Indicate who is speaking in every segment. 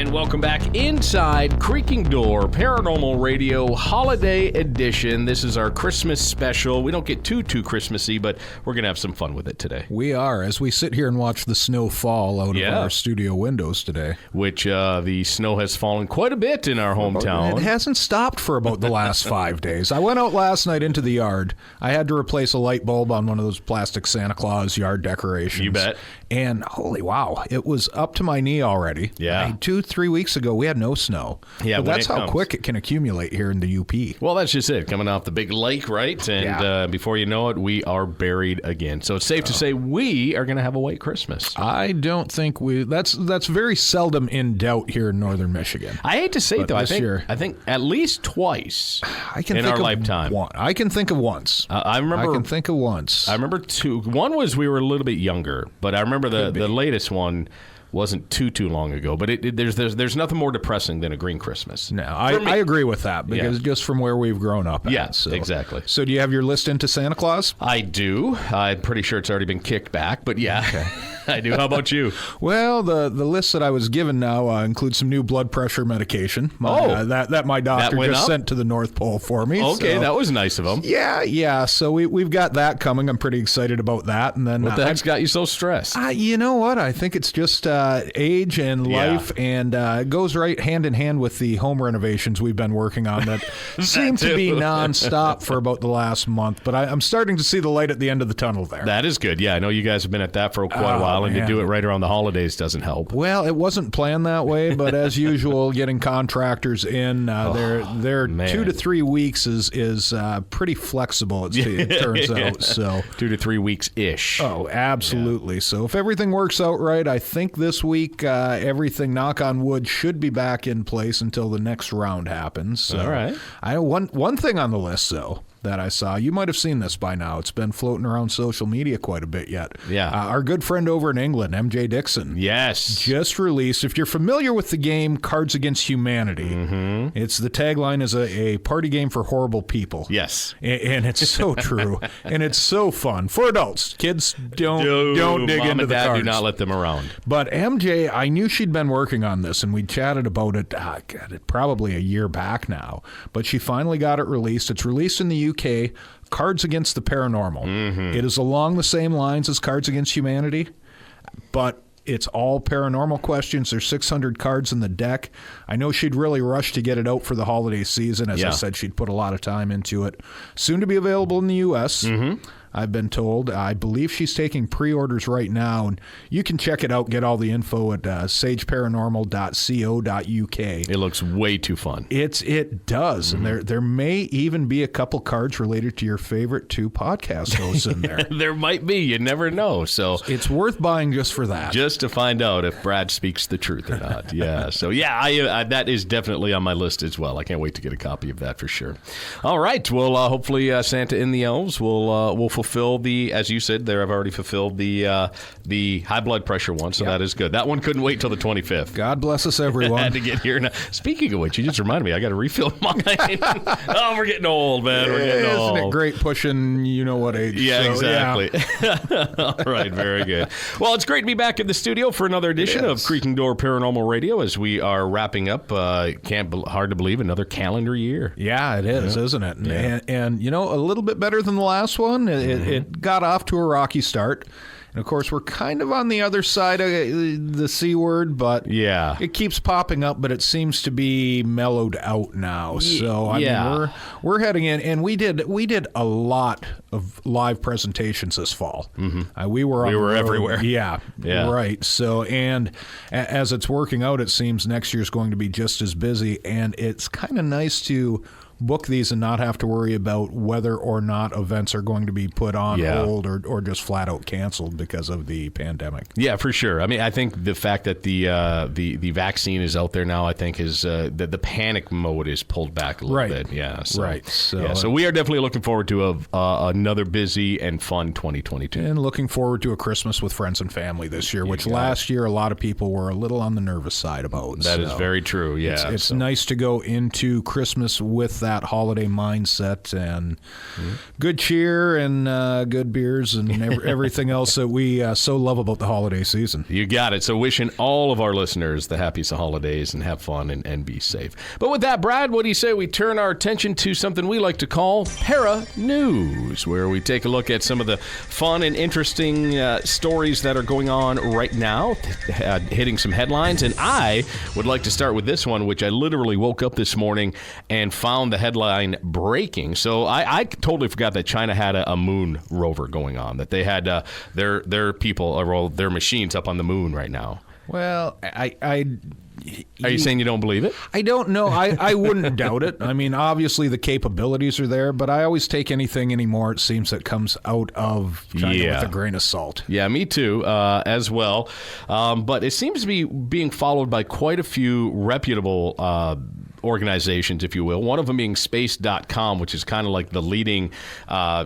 Speaker 1: And welcome back inside Creaking Door Paranormal Radio Holiday Edition. This is our Christmas special. We don't get too Christmassy, but we're going to have some fun with it today.
Speaker 2: We are, as we sit here and watch the snow fall out of our studio windows today.
Speaker 1: Which the snow has fallen quite a bit in our hometown.
Speaker 2: It hasn't stopped for about the last 5 days. I went out last night into the yard. I had to replace a light bulb on one of those plastic Santa Claus yard decorations.
Speaker 1: You bet.
Speaker 2: And holy wow, it was up to my knee already.
Speaker 1: Yeah.
Speaker 2: 2-3 weeks ago, we had no snow.
Speaker 1: Yeah,
Speaker 2: but that's how quick it can accumulate here in the UP.
Speaker 1: Well, that's just it. Coming off the big lake, right? And before you know it, we are buried again. So it's safe to say we are going to have a white Christmas.
Speaker 2: I don't think that's very seldom in doubt here in northern Michigan.
Speaker 1: I hate to say it, though. I think at least twice in our lifetime.
Speaker 2: I can think of once. I can think of once.
Speaker 1: I remember two. One was we were a little bit younger, but I remember the latest one wasn't too long ago, but there's nothing more depressing than a green Christmas.
Speaker 2: No, I agree with that because just from where we've grown up.
Speaker 1: Exactly.
Speaker 2: So do you have your list into Santa Claus?
Speaker 1: I do. I'm pretty sure it's already been kicked back, but yeah. Okay. I do. How about you?
Speaker 2: Well, the list that I was given now includes some new blood pressure medication. That my doctor just sent to the North Pole for me.
Speaker 1: Okay,
Speaker 2: so.
Speaker 1: That was nice of him.
Speaker 2: Yeah. So we've got that coming. I'm pretty excited about that. And then
Speaker 1: what the heck's got you so stressed?
Speaker 2: You know what? I think it's just age and life, and it goes right hand in hand with the home renovations we've been working on that seem to be nonstop for about the last month. But I'm starting to see the light at the end of the tunnel there.
Speaker 1: That is good. Yeah, I know you guys have been at that for quite a while. And to do it right around the holidays doesn't help.
Speaker 2: Well, it wasn't planned that way, but as usual, getting contractors in, their 2 to 3 weeks is pretty flexible, it turns out. So
Speaker 1: 2 to 3 weeks-ish.
Speaker 2: Oh, absolutely. Yeah. So if everything works out right, I think this week, everything, knock on wood, should be back in place until the next round happens. So,
Speaker 1: all right.
Speaker 2: One thing on the list, though, that I saw. You might have seen this by now. It's been floating around social media quite a bit yet.
Speaker 1: Yeah.
Speaker 2: Our good friend over in England, MJ Dixon.
Speaker 1: Yes.
Speaker 2: Just released, if you're familiar with the game Cards Against Humanity, it's the tagline is a party game for horrible people.
Speaker 1: Yes.
Speaker 2: And it's so true. And it's so fun. For adults. Kids, don't dig into the cards.
Speaker 1: Do not let them around.
Speaker 2: But MJ, I knew she'd been working on this, and we chatted about it, probably a year back now. But she finally got it released. It's released in the UK, Cards Against the Paranormal. It is along the same lines as Cards Against Humanity, but it's all paranormal questions. There's 600 cards in the deck. I know she'd really rush to get it out for the holiday season. As I said, she'd put a lot of time into it. Soon to be available in the U.S., I've been told. I believe she's taking pre-orders right now, and you can check it out, get all the info at sageparanormal.co.uk.
Speaker 1: It looks way too fun.
Speaker 2: It does, and there may even be a couple cards related to your favorite 2 podcast hosts in there.
Speaker 1: There might be. You never know. So
Speaker 2: it's worth buying just for that.
Speaker 1: Just to find out if Brad speaks the truth or not. Yeah. So, I that is definitely on my list as well. I can't wait to get a copy of that for sure. All right. Well, hopefully Santa and the elves will fulfill the, as you said, there I've already fulfilled the high blood pressure one, so that is good. That one couldn't wait till the 25th.
Speaker 2: God bless us, everyone.
Speaker 1: I had to get here. Now, speaking of which, you just reminded me, I got to refill mine. Oh, we're getting old, man. We're getting old.
Speaker 2: Isn't it great pushing you-know-what age?
Speaker 1: Yeah, so, exactly. Yeah. All right, very good. Well, it's great to be back in the studio for another edition of Creaking Door Paranormal Radio as we are wrapping up, hard to believe, another calendar year.
Speaker 2: Yeah, it is, isn't it? And a little bit better than the last one. It got off to a rocky start. And, of course, we're kind of on the other side of the C word, but it keeps popping up, but it seems to be mellowed out now. So, I mean, we're heading in, and we did a lot of live presentations this fall. We were
Speaker 1: everywhere.
Speaker 2: Yeah, right. So, and as it's working out, it seems next year's going to be just as busy, and it's kind of nice to book these and not have to worry about whether or not events are going to be put on hold or just flat out canceled because of the pandemic.
Speaker 1: Yeah, for sure. I mean, I think the fact that the vaccine is out there now, I think is the panic mode is pulled back a little bit. Yeah, so we are definitely looking forward to another busy and fun 2022.
Speaker 2: And looking forward to a Christmas with friends and family this year, which last year a lot of people were a little on the nervous side about.
Speaker 1: That is very true. Yeah,
Speaker 2: it's nice to go into Christmas with that holiday mindset and good cheer and good beers and everything else that we so love about the holiday season.
Speaker 1: You got it. So wishing all of our listeners the happiest of holidays and have fun and be safe. But with that, Brad, what do you say we turn our attention to something we like to call Para News, where we take a look at some of the fun and interesting stories that are going on right now, hitting some headlines. And I would like to start with this one, which I literally woke up this morning and found the headline breaking. So I totally forgot that China had a moon rover going on, that they had their people, or their machines up on the moon right now.
Speaker 2: Well,
Speaker 1: Are you saying you don't believe it?
Speaker 2: I don't know. I wouldn't doubt it. I mean, obviously the capabilities are there, but I always take anything anymore, it seems, that comes out of China with a grain of salt.
Speaker 1: Yeah, me too, as well. But it seems to be being followed by quite a few reputable organizations, if you will. One of them being space.com, which is kind of like the leading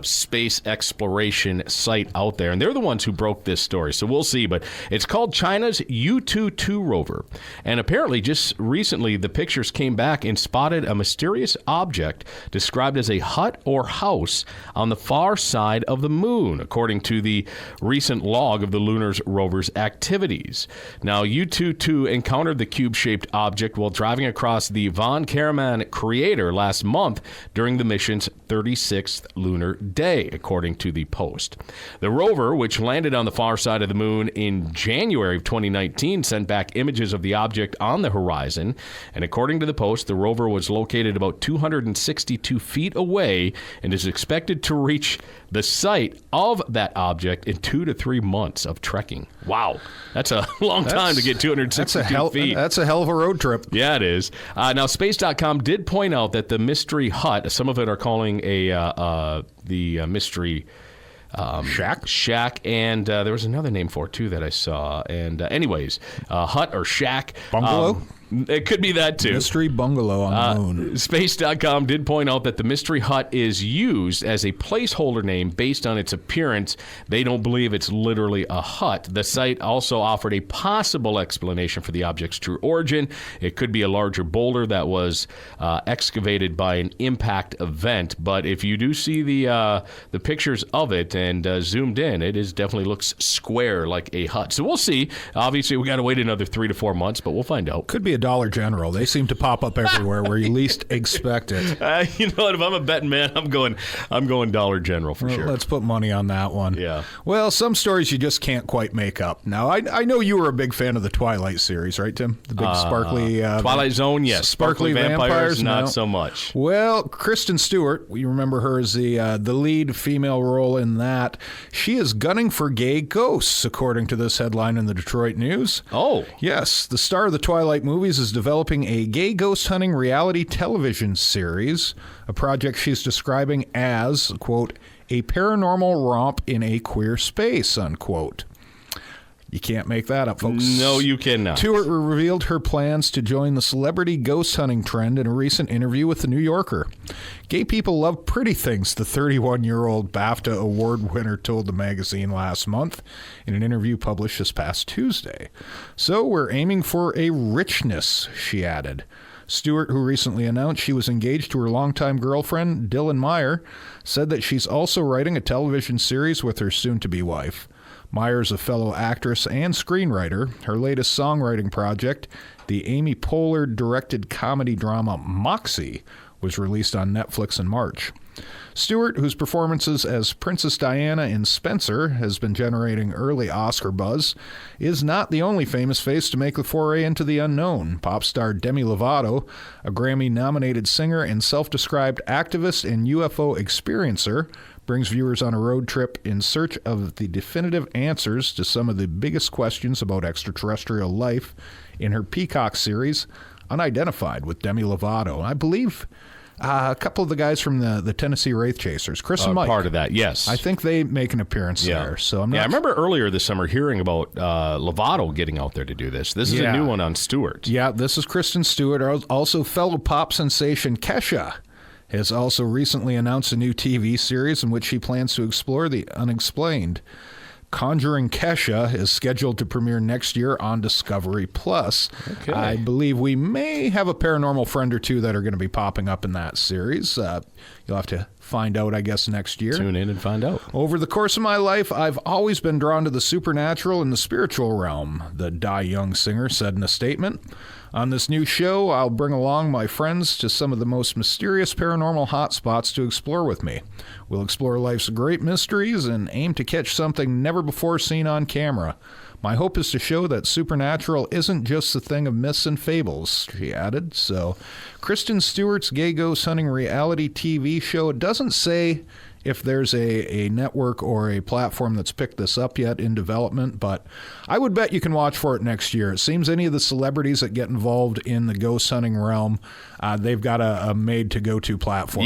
Speaker 1: space exploration site out there. And they're the ones who broke this story. So we'll see. But it's called China's Yutu-2 rover. And apparently just recently the pictures came back and spotted a mysterious object described as a hut or house on the far side of the moon, according to the recent log of the lunar rover's activities. Now, Yutu-2 encountered the cube-shaped object while driving across the Von Karaman crater last month during the mission's 36th lunar day, according to the Post. The rover, which landed on the far side of the moon in January of 2019, sent back images of the object on the horizon. And according to the Post, the rover was located about 262 feet away and is expected to reach the site of that object in 2 to 3 months of trekking. Wow. That's a long time to get 262 feet.
Speaker 2: That's a hell of a road trip.
Speaker 1: Yeah, it is. Now, Space.com did point out that the mystery hut, some of it are calling the mystery shack, and there was another name for it, too, that I saw. And anyways, hut or shack.
Speaker 2: Bungalow?
Speaker 1: It could be that, too.
Speaker 2: Mystery bungalow on the moon.
Speaker 1: Space.com did point out that the mystery hut is used as a placeholder name based on its appearance. They don't believe it's literally a hut. The site also offered a possible explanation for the object's true origin. It could be a larger boulder that was excavated by an impact event. But if you do see the pictures of it and zoomed in, it definitely looks square like a hut. So we'll see. Obviously, we got to wait another 3 to 4 months, but we'll find out.
Speaker 2: Could be a Dollar General. They seem to pop up everywhere where you least expect it.
Speaker 1: You know what? If I'm a betting man, I'm going Dollar General for sure.
Speaker 2: Let's put money on that one.
Speaker 1: Yeah.
Speaker 2: Well, some stories you just can't quite make up. Now, I know you were a big fan of the Twilight series, right, Tim? The big sparkly...
Speaker 1: Twilight Zone, yes.
Speaker 2: Sparkly vampires,
Speaker 1: not so much.
Speaker 2: Well, Kristen Stewart, we remember her as the lead female role in that. She is gunning for gay ghosts, according to this headline in the Detroit News.
Speaker 1: Oh.
Speaker 2: Yes, the star of the Twilight movies is developing a gay ghost hunting reality television series, a project she's describing as, quote, a paranormal romp in a queer space, unquote. You can't make that up, folks.
Speaker 1: No, you cannot.
Speaker 2: Stewart revealed her plans to join the celebrity ghost hunting trend in a recent interview with The New Yorker. Gay people love pretty things, the 31-year-old BAFTA award winner told the magazine last month in an interview published this past Tuesday. So we're aiming for a richness, she added. Stewart, who recently announced she was engaged to her longtime girlfriend, Dylan Meyer, said that she's also writing a television series with her soon-to-be wife. Meyer's a fellow actress and screenwriter. Her latest songwriting project, the Amy Poehler-directed comedy drama Moxie, was released on Netflix in March. Stewart, whose performances as Princess Diana in Spencer has been generating early Oscar buzz, is not the only famous face to make the foray into the unknown. Pop star Demi Lovato, a Grammy-nominated singer and self-described activist and UFO experiencer, brings viewers on a road trip in search of the definitive answers to some of the biggest questions about extraterrestrial life in her Peacock series, Unidentified, with Demi Lovato. I believe a couple of the guys from the Tennessee Wraith Chasers, Chris and Mike.
Speaker 1: Part of that, yes.
Speaker 2: I think they make an appearance there. So I'm not.
Speaker 1: I remember earlier this summer hearing about Lovato getting out there to do this. This is a new one on Stewart.
Speaker 2: Yeah, this is Kristen Stewart. Also, fellow pop sensation Kesha has also recently announced a new TV series in which she plans to explore the unexplained. Conjuring Kesha is scheduled to premiere next year on Discovery Plus.
Speaker 1: Okay.
Speaker 2: I believe we may have a paranormal friend or two that are going to be popping up in that series. You'll have to find out, I guess, next year.
Speaker 1: Tune in and find out.
Speaker 2: Over the course of my life, I've always been drawn to the supernatural and the spiritual realm, the Die Young singer said in a statement. On this new show, I'll bring along my friends to some of the most mysterious paranormal hotspots to explore with me. We'll explore life's great mysteries and aim to catch something never before seen on camera. My hope is to show that supernatural isn't just a thing of myths and fables, she added. So, Kristen Stewart's Gay Ghost Hunting reality TV show, it doesn't say if there's a network or a platform that's picked this up yet in development, but I would bet you can watch for it next year. It seems any of the celebrities that get involved in the ghost hunting realm, they've got a made-to-go-to platform.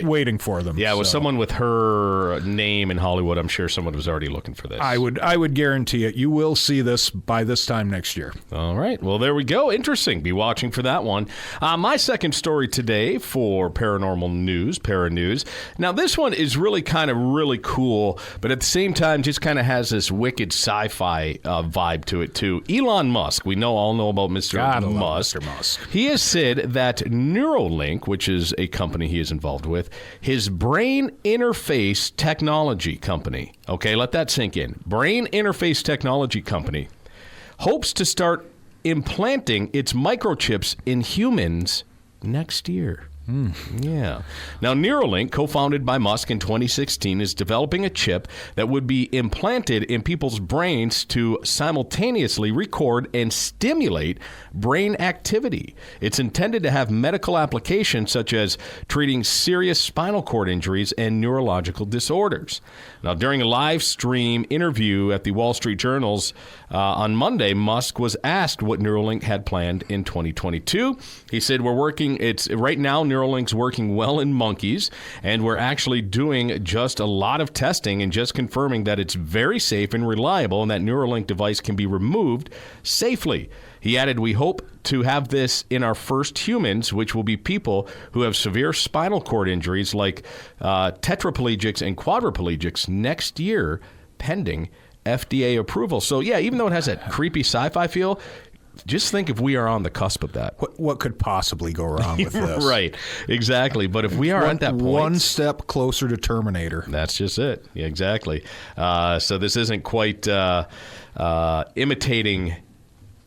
Speaker 2: Waiting for them.
Speaker 1: Yeah, with someone with her name in Hollywood, I'm sure someone was already looking for this.
Speaker 2: I would guarantee it. You will see this by this time next year.
Speaker 1: All right. Well, there we go. Interesting. Be watching for that one. My second story today for paranormal news, Paranews. Now, this one is really cool, but at the same time just kind of has this wicked sci-fi vibe to it too. Elon Musk, we all know about Mr. Musk. He has said that Neuralink, which is a company he is involved with, his brain interface technology company, okay, let that sink in. Brain interface technology company hopes to start implanting its microchips in humans next year. Yeah. Now, Neuralink, co-founded by Musk in 2016, is developing a chip that would be implanted in people's brains to simultaneously record and stimulate brain activity. It's intended to have medical applications such as treating serious spinal cord injuries and neurological disorders. Now, during a live stream interview at the Wall Street Journal's on Monday, Musk was asked what Neuralink had planned in 2022. He said, right now, Neuralink's working well in monkeys, and we're actually doing just a lot of testing and just confirming that it's very safe and reliable and that Neuralink device can be removed safely. He added, we hope to have this in our first humans, which will be people who have severe spinal cord injuries like tetraplegics and quadriplegics next year, pending FDA approval. So, yeah, even though it has that creepy sci-fi feel, just think if we are on the cusp of that.
Speaker 2: What could possibly go wrong with this?
Speaker 1: Right, exactly. But if we are at that point,
Speaker 2: one step closer to Terminator.
Speaker 1: That's just it. Yeah, exactly. So this isn't quite imitating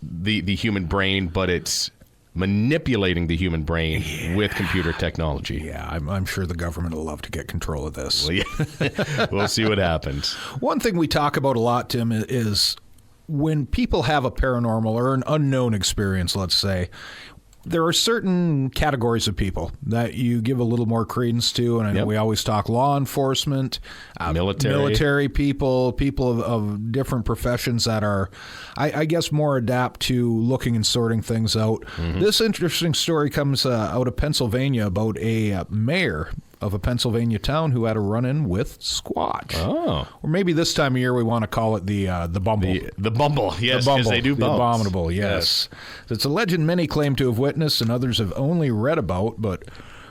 Speaker 1: the human brain, but it's manipulating the human brain with computer technology.
Speaker 2: Yeah, I'm sure the government will love to get control of this.
Speaker 1: Well, yeah. We'll see what happens.
Speaker 2: One thing we talk about a lot, Tim, is when people have a paranormal or an unknown experience, let's say, there are certain categories of people that you give a little more credence to, and I know we always talk law enforcement, military people of different professions that are, I guess, more adept to looking and sorting things out. Mm-hmm. This interesting story comes out of Pennsylvania about a mayor of a Pennsylvania town who had a run-in with Squatch. Oh. Or maybe this time of year we want to call it the Bumble.
Speaker 1: The Bumble, yes, because they do bones.
Speaker 2: The Abominable, yes. It's a legend many claim to have witnessed and others have only read about, but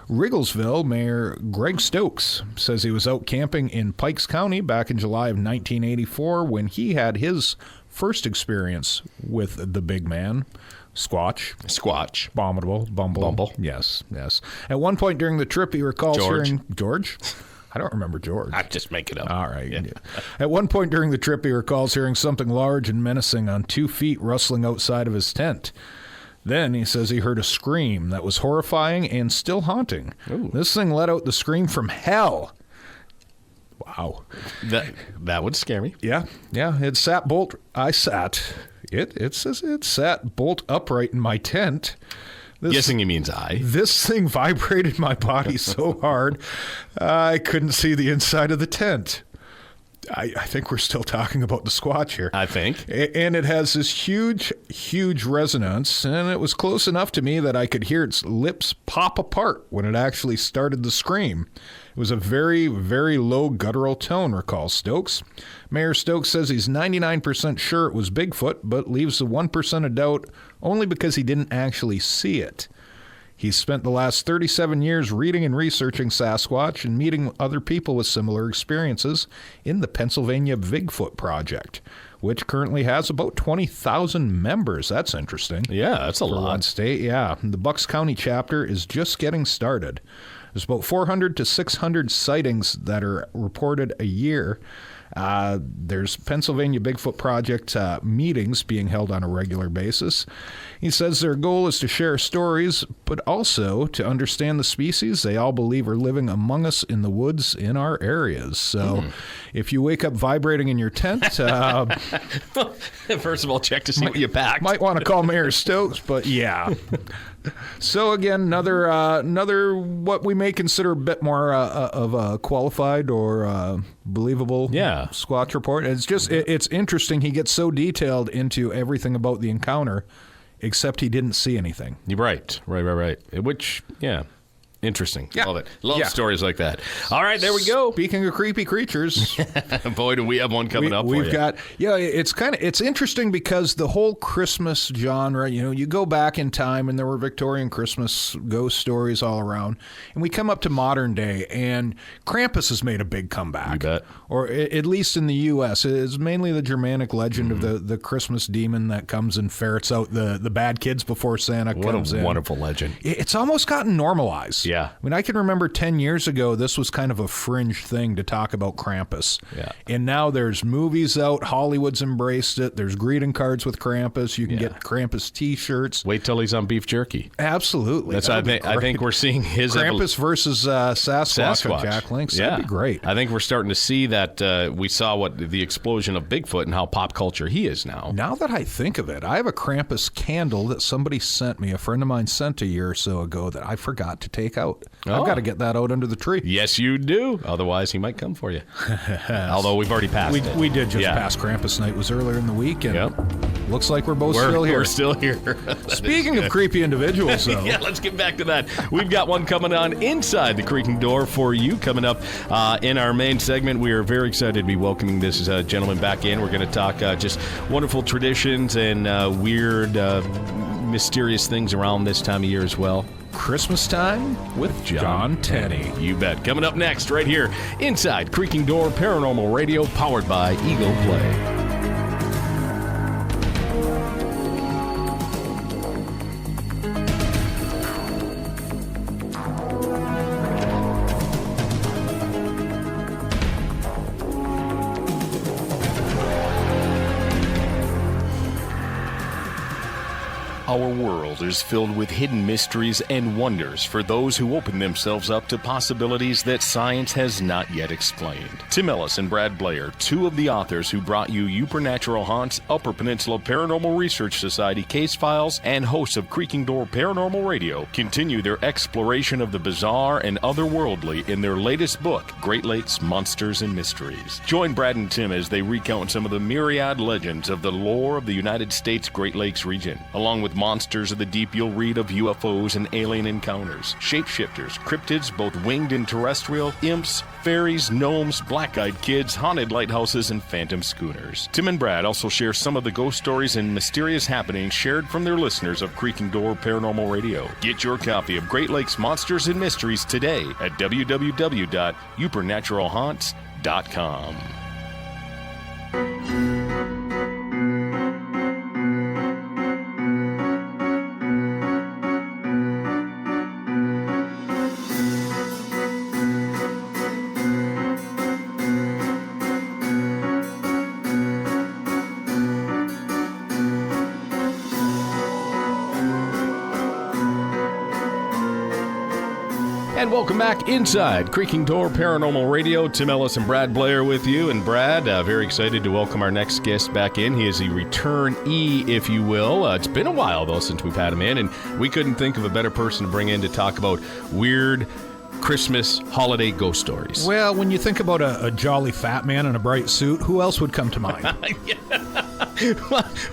Speaker 2: Wrigglesville Mayor Greg Stokes says he was out camping in Pikes County back in July of 1984 when he had his first experience with the big man. Squatch. Abominable. Bumble. Yes. At one point during the trip, he recalls hearing... George? I don't remember George.
Speaker 1: I just make it up.
Speaker 2: All right. Yeah. At one point during the trip, he recalls hearing something large and menacing on 2 feet rustling outside of his tent. Then he says he heard a scream that was horrifying and still haunting. Ooh. This thing let out the scream from hell. Wow.
Speaker 1: That would scare me.
Speaker 2: Yeah. It sat bolt upright in my tent.
Speaker 1: Guessing he means I.
Speaker 2: This thing vibrated my body so hard, I couldn't see the inside of the tent. I think we're still talking about the Squatch here.
Speaker 1: I think.
Speaker 2: And it has this huge resonance, and it was close enough to me that I could hear its lips pop apart when it actually started the scream. It was a very, very low guttural tone, recalls Stokes. Mayor Stokes says he's 99% sure it was Bigfoot, but leaves the 1% of doubt only because he didn't actually see it. He's spent the last 37 years reading and researching Sasquatch and meeting other people with similar experiences in the Pennsylvania Bigfoot Project, which currently has about 20,000 members. That's interesting.
Speaker 1: Yeah, that's a lot.
Speaker 2: One state, yeah. The Bucks County chapter is just getting started. There's about 400 to 600 sightings that are reported a year. There's Pennsylvania Bigfoot Project meetings being held on a regular basis. He says their goal is to share stories, but also to understand the species they all believe are living among us in the woods in our areas. So if you wake up vibrating in your tent...
Speaker 1: First of all, check to see what you packed.
Speaker 2: Might want to call Mayor Stokes, but yeah. So again, another what we may consider a bit more of a qualified or believable Squatch report. It's interesting. He gets so detailed into everything about the encounter, except he didn't see anything.
Speaker 1: Right. Which, yeah. Interesting.
Speaker 2: Yeah.
Speaker 1: Love it. Love stories like that. All right, there we go.
Speaker 2: Speaking of creepy creatures,
Speaker 1: boy, do we have one coming up.
Speaker 2: We've got it's interesting because the whole Christmas genre. You go back in time, and there were Victorian Christmas ghost stories all around, and we come up to modern day, and Krampus has made a big comeback.
Speaker 1: You bet.
Speaker 2: Or at least in the U.S., it's mainly the Germanic legend of the Christmas demon that comes and ferrets out the bad kids before Santa comes in.
Speaker 1: What a wonderful legend.
Speaker 2: It's almost gotten normalized.
Speaker 1: Yeah.
Speaker 2: I mean, I can remember 10 years ago, this was kind of a fringe thing to talk about Krampus.
Speaker 1: Yeah.
Speaker 2: And now there's movies out. Hollywood's embraced it. There's greeting cards with Krampus. You can get Krampus T-shirts.
Speaker 1: Wait till he's on beef jerky.
Speaker 2: Absolutely.
Speaker 1: I think we're seeing his
Speaker 2: Krampus versus Sasquatch on Jack Link's.
Speaker 1: Yeah.
Speaker 2: That'd be great.
Speaker 1: I think we're starting to see that we saw what the explosion of Bigfoot and how pop culture he is now.
Speaker 2: Now that I think of it, I have a Krampus candle that somebody sent me, a friend of mine sent a year or so ago, that I forgot to take out. I've got to get that out under the tree.
Speaker 1: Yes, you do. Otherwise, he might come for you. Although we've already passed it.
Speaker 2: We did just pass Krampus night. It was earlier in the week, and looks like we're still here.
Speaker 1: We're still here.
Speaker 2: Speaking of creepy individuals, though.
Speaker 1: Yeah, let's get back to that. We've got one coming on inside the creaking door for you coming up in our main segment. We are very excited to be welcoming this gentleman back in. We're going to talk just wonderful traditions and weird, mysterious things around this time of year as well.
Speaker 2: Christmas time with John Tenney.
Speaker 1: You bet. Coming up next, right here, inside Creaking Door Paranormal Radio, powered by Eagle Play. Our world is filled with hidden mysteries and wonders for those who open themselves up to possibilities that science has not yet explained. Tim Ellis and Brad Blair, two of the authors who brought you Supernatural Haunts, Upper Peninsula Paranormal Research Society case files, and hosts of Creaking Door Paranormal Radio, continue their exploration of the bizarre and otherworldly in their latest book, Great Lakes Monsters and Mysteries. Join Brad and Tim as they recount some of the myriad legends of the lore of the United States Great Lakes region, along with monsters of the deep you'll read of UFOs and alien encounters, shapeshifters, cryptids, both winged and terrestrial, imps, fairies, gnomes, black-eyed kids, haunted lighthouses, and phantom schooners. Tim and Brad also share some of the ghost stories and mysterious happenings shared from their listeners of Creaking Door Paranormal Radio. Get your copy of Great Lakes Monsters and Mysteries today at www.supernaturalhaunts.com. And welcome back inside Creaking Door Paranormal Radio. Tim Ellis and Brad Blair with you. And Brad, very excited to welcome our next guest back in. He is a returnee, if you will. It's been a while, though, since we've had him in. And we couldn't think of a better person to bring in to talk about weird Christmas holiday ghost stories.
Speaker 2: Well, when you think about a jolly fat man in a bright suit, who else would come to mind?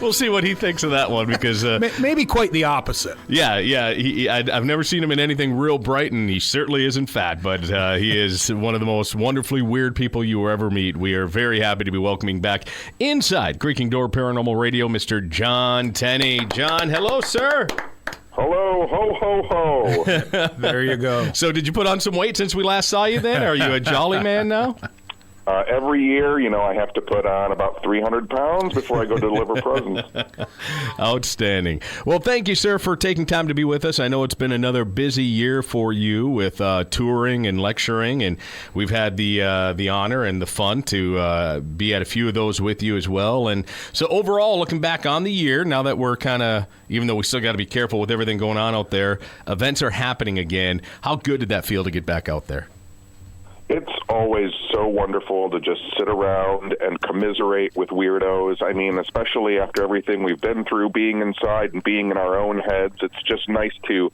Speaker 1: We'll see what he thinks of that one, because
Speaker 2: maybe quite the opposite.
Speaker 1: Yeah. I've never seen him in anything real bright, and he certainly isn't fat, but he is one of the most wonderfully weird people you will ever meet. We are very happy to be welcoming back inside Creaking Door Paranormal Radio, Mr. John Tenney. John, hello, sir.
Speaker 3: Hello, ho, ho, ho.
Speaker 2: There you go.
Speaker 1: So did you put on some weight since we last saw you then? Are you a jolly man now?
Speaker 3: Every year, I have to put on about 300 pounds before I go deliver presents.
Speaker 1: Outstanding. Well, thank you, sir, for taking time to be with us. I know it's been another busy year for you with touring and lecturing, and we've had the honor and the fun to be at a few of those with you as well. And so overall, looking back on the year, now that we're kind of, even though we still got to be careful with everything going on out there, events are happening again. How good did that feel to get back out there?
Speaker 3: It's always so wonderful to just sit around and commiserate with weirdos. I mean, especially after everything we've been through, being inside and being in our own heads, it's just nice to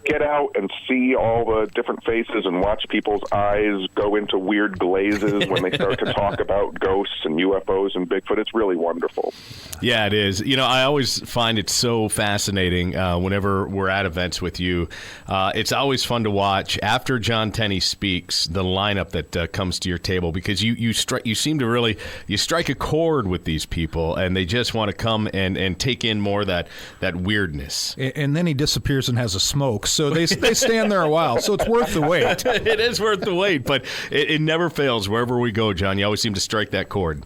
Speaker 3: get out and see all the different faces and watch people's eyes go into weird glazes when they start to talk about ghosts and UFOs and Bigfoot. It's really wonderful.
Speaker 1: Yeah, it is. I always find it so fascinating whenever we're at events with you. It's always fun to watch after John Tenney speaks, the lineup that comes to your table, because you seem to really strike a chord with these people, and they just want to come and take in more of that weirdness.
Speaker 2: And then he disappears and has a smoke, so they stand there a while, so it's worth the wait.
Speaker 1: It is worth the wait, but it never fails wherever we go, John. You always seem to strike that chord.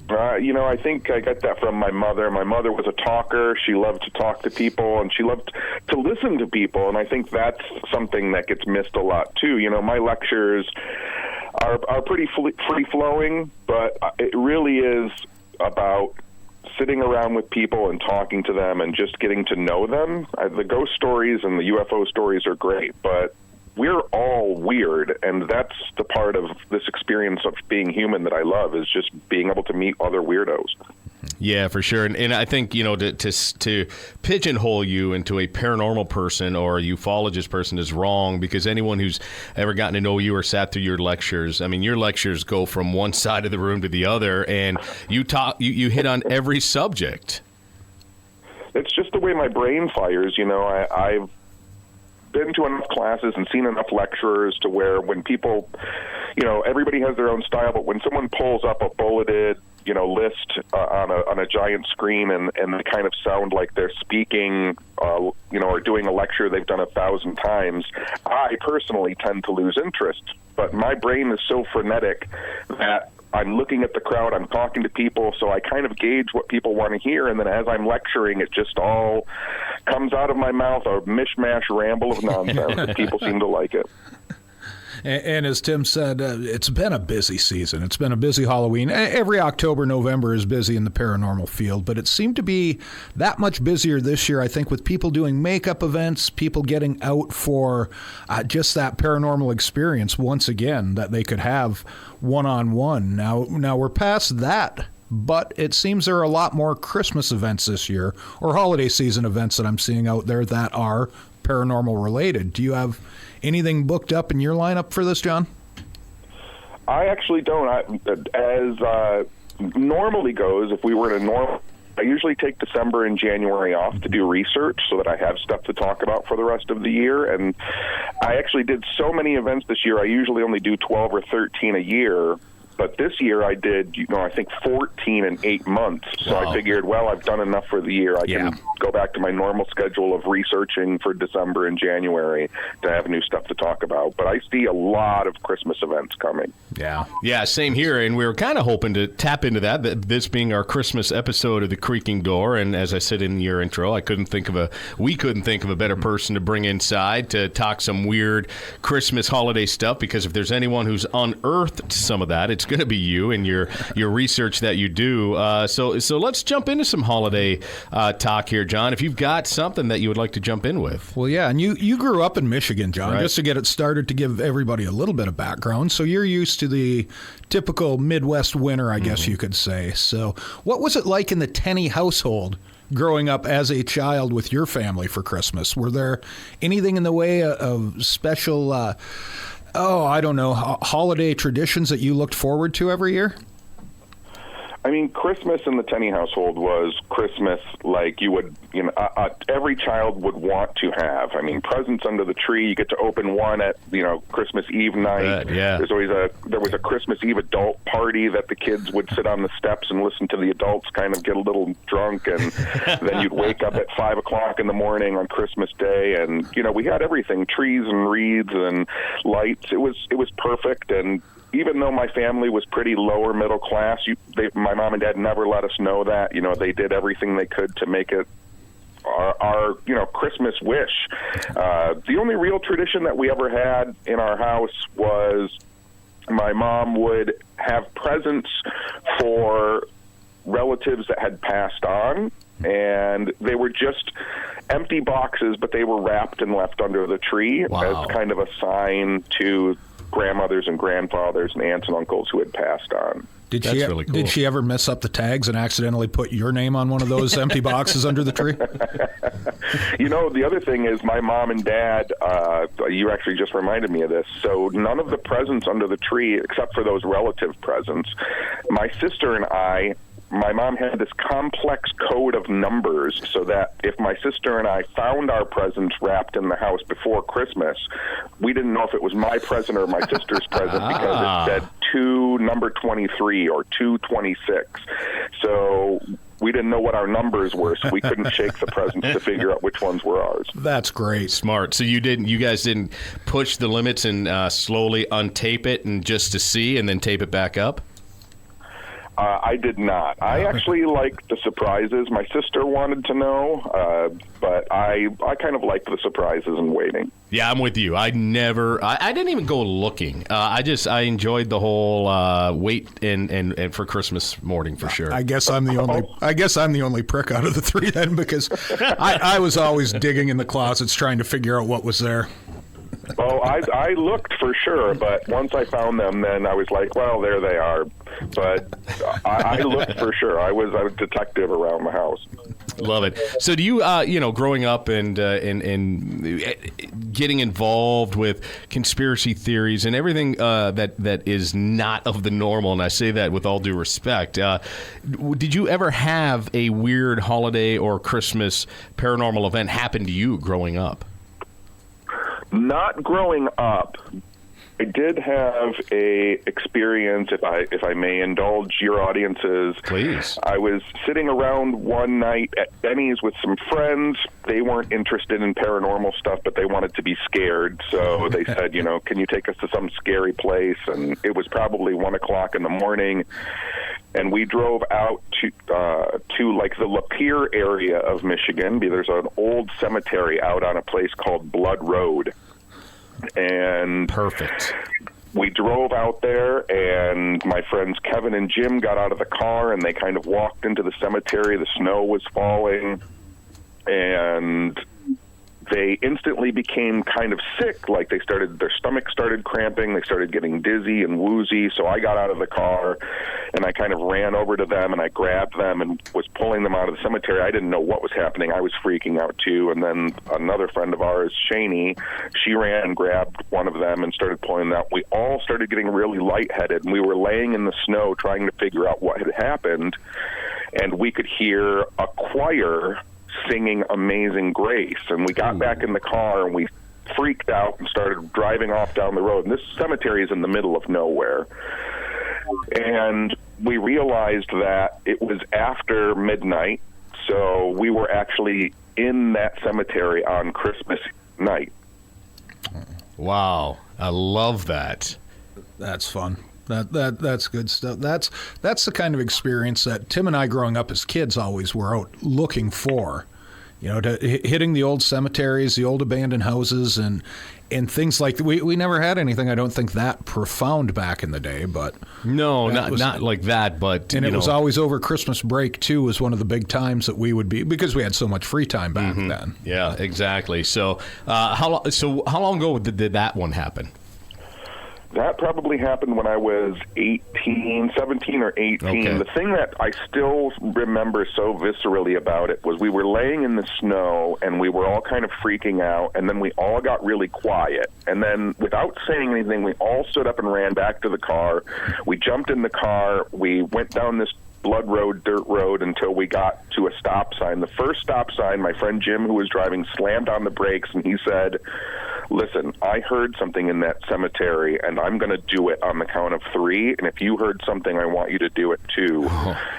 Speaker 3: I think I got that from my mother. My mother was a talker. She loved to talk to people, and she loved to listen to people, and I think that's something that gets missed a lot, too. My lectures are pretty free-flowing, but it really is about sitting around with people and talking to them and just getting to know them. The ghost stories and the UFO stories are great, but we're all weird, and that's the part of this experience of being human that I love, is just being able to meet other weirdos.
Speaker 1: Yeah, for sure. And I think, to pigeonhole you into a paranormal person or a ufologist person is wrong, because anyone who's ever gotten to know you or sat through your lectures, I mean, your lectures go from one side of the room to the other, and you hit on every subject. It's
Speaker 3: just the way my brain fires. I've been to enough classes and seen enough lecturers to where when people, everybody has their own style, but when someone pulls up a bulleted, list on a giant screen and they kind of sound like they're speaking, or doing a lecture they've done 1,000 times, I personally tend to lose interest. But my brain is so frenetic that I'm looking at the crowd, I'm talking to people, so I kind of gauge what people want to hear, and then as I'm lecturing, it just all comes out of my mouth, a mishmash ramble of nonsense, and people seem to like it.
Speaker 2: And as Tim said, it's been a busy season. It's been a busy Halloween. Every October, November is busy in the paranormal field, but it seemed to be that much busier this year, I think, with people doing makeup events, people getting out for just that paranormal experience once again that they could have one-on-one. Now we're past that, but it seems there are a lot more Christmas events this year, or holiday season events that I'm seeing out there that are paranormal related. Do you have anything booked up in your lineup for this, John?
Speaker 3: I actually don't. As normally goes, if we were in a normal, I usually take December and January off to do research so that I have stuff to talk about for the rest of the year. And I actually did so many events this year. I usually only do 12 or 13 a year. But this year I did, I think 14 in 8 months. So wow. I figured, well, I've done enough for the year. I can go back to my normal schedule of researching for December and January to have new stuff to talk about. But I see a lot of Christmas events coming.
Speaker 1: Yeah, same here. And we were kind of hoping to tap into that, this being our Christmas episode of The Creaking Door. And as I said in your intro, we couldn't think of a better person to bring inside to talk some weird Christmas holiday stuff, because if there's anyone who's unearthed some of that, it's going to be you and your research that you do. So let's jump into some holiday talk here, John, if you've got something that you would like to jump in with.
Speaker 2: Well, yeah, and you grew up in Michigan, John, right? Just to get it started, to give everybody a little bit of background. So you're used to the typical Midwest winter, I guess you could say. So what was it like in the Tenney household growing up as a child with your family for Christmas? Were there anything in the way of special holiday traditions that you looked forward to every year?
Speaker 3: I mean, Christmas in the Tenney household was Christmas like you would, every child would want to have. I mean, presents under the tree. You get to open one at, Christmas Eve night.
Speaker 1: Yeah.
Speaker 3: There was a Christmas Eve adult party that the kids would sit on the steps and listen to the adults kind of get a little drunk, and then you'd wake up at 5 o'clock in the morning on Christmas Day, and we had everything: trees and wreaths and lights. It was perfect. And even though my family was pretty lower middle class, my mom and dad never let us know that. They did everything they could to make it our Christmas wish. The only real tradition that we ever had in our house was my mom would have presents for relatives that had passed on, and they were just empty boxes, but they were wrapped and left under the tree as kind of a sign to grandmothers and grandfathers and aunts and uncles who had passed on.
Speaker 2: That's
Speaker 1: really cool.
Speaker 2: Did she ever mess up the tags and accidentally put your name on one of those empty boxes under the tree?
Speaker 3: The other thing is my mom and dad, you actually just reminded me of this, so none of the presents under the tree, except for those relative presents, my sister and my mom had this complex code of numbers so that if my sister and I found our presents wrapped in the house before Christmas, we didn't know if it was my present or my sister's present because it said number 23 or 226. So we didn't know what our numbers were, so we couldn't shake the presents to figure out which ones were ours.
Speaker 2: That's great.
Speaker 1: Smart. So you guys didn't push the limits and slowly untape it and just to see and then tape it back up?
Speaker 3: I did not. I actually liked the surprises. My sister wanted to know, but I kind of liked the surprises and waiting.
Speaker 1: Yeah, I'm with you. I didn't even go looking. I enjoyed the whole wait and for Christmas morning for sure.
Speaker 2: I guess I'm the only prick out of the three then, because I was always digging in the closets trying to figure out what was there.
Speaker 3: Oh, I looked for sure, but once I found them, then I was like, well, there they are. But I looked for sure. I was a detective around the house.
Speaker 1: Love it. So do you, growing up and getting involved with conspiracy theories and everything that is not of the normal, and I say that with all due respect, did you ever have a weird holiday or Christmas paranormal event happen to you growing up?
Speaker 3: Not growing up. I did have a experience, if I may indulge your audiences.
Speaker 1: Please.
Speaker 3: I was sitting around one night at Tenney's with some friends. They weren't interested in paranormal stuff, but they wanted to be scared. So they said, can you take us to some scary place? And it was probably 1 o'clock in the morning. And we drove out to like the Lapeer area of Michigan. There's an old cemetery out on a place called Blood Road. And
Speaker 1: perfect.
Speaker 3: We drove out there, and my friends Kevin and Jim got out of the car, and they kind of walked into the cemetery. The snow was falling, and they instantly became kind of sick. Like their stomach started cramping, they started getting dizzy and woozy. So I got out of the car and I kind of ran over to them and I grabbed them and was pulling them out of the cemetery. I didn't know what was happening. I was freaking out too. And then another friend of ours, Shaney, she ran and grabbed one of them and started pulling them out. We all started getting really lightheaded, and we were laying in the snow trying to figure out what had happened. And we could hear a choir singing Amazing Grace, and we got back in the car and we freaked out and started driving off down the road. And this cemetery is in the middle of nowhere, and we realized that it was after midnight, so we were actually in that cemetery on Christmas night.
Speaker 1: Wow, I love that.
Speaker 2: That's fun. That's good stuff. That's the kind of experience that Tim and I, growing up as kids, always were out looking for. Hitting the old cemeteries, the old abandoned houses, and things like that. We never had anything, I don't think, that profound back in the day, but
Speaker 1: no, not like that. But
Speaker 2: and it was always over Christmas break too. Was one of the big times that we would be, because we had so much free time back then.
Speaker 1: Yeah, exactly. So how long ago did that one happen?
Speaker 3: That probably happened when I was 17 or 18. Okay. The thing that I still remember so viscerally about it was we were laying in the snow and we were all kind of freaking out, and then we all got really quiet. And then without saying anything, we all stood up and ran back to the car. We jumped in the car. We went down this blood road, dirt road, until we got to a stop sign. The first stop sign, my friend Jim, who was driving, slammed on the brakes, and he said, "Listen, I heard something in that cemetery, and I'm going to do it on the count of 3. And if you heard something, I want you to do it too."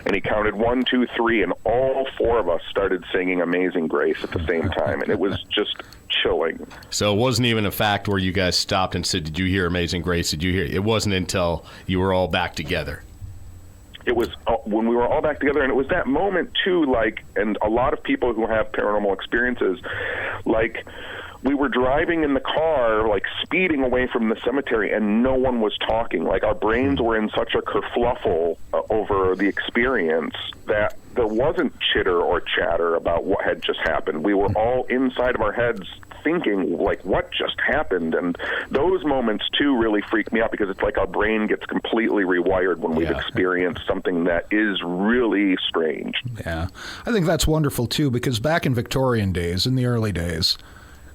Speaker 3: And he counted 1, 2, 3, and all 4 of us started singing Amazing Grace at the same time, and it was just chilling.
Speaker 1: So it wasn't even a fact where you guys stopped and said, "Did you hear Amazing Grace? Did you hear?" It wasn't until you were all back together.
Speaker 3: It was when we were all back together, and it was that moment too, like, and a lot of people who have paranormal experiences, like, we were driving in the car, like, speeding away from the cemetery, and no one was talking. Like, our brains were in such a kerfluffle over the experience that there wasn't chitter or chatter about what had just happened. We were all inside of our heads thinking, like, what just happened? And those moments, too, really freak me out, because it's like our brain gets completely rewired when we've experienced something that is really strange.
Speaker 2: Yeah. I think that's wonderful, too, because back in Victorian days, in the early days,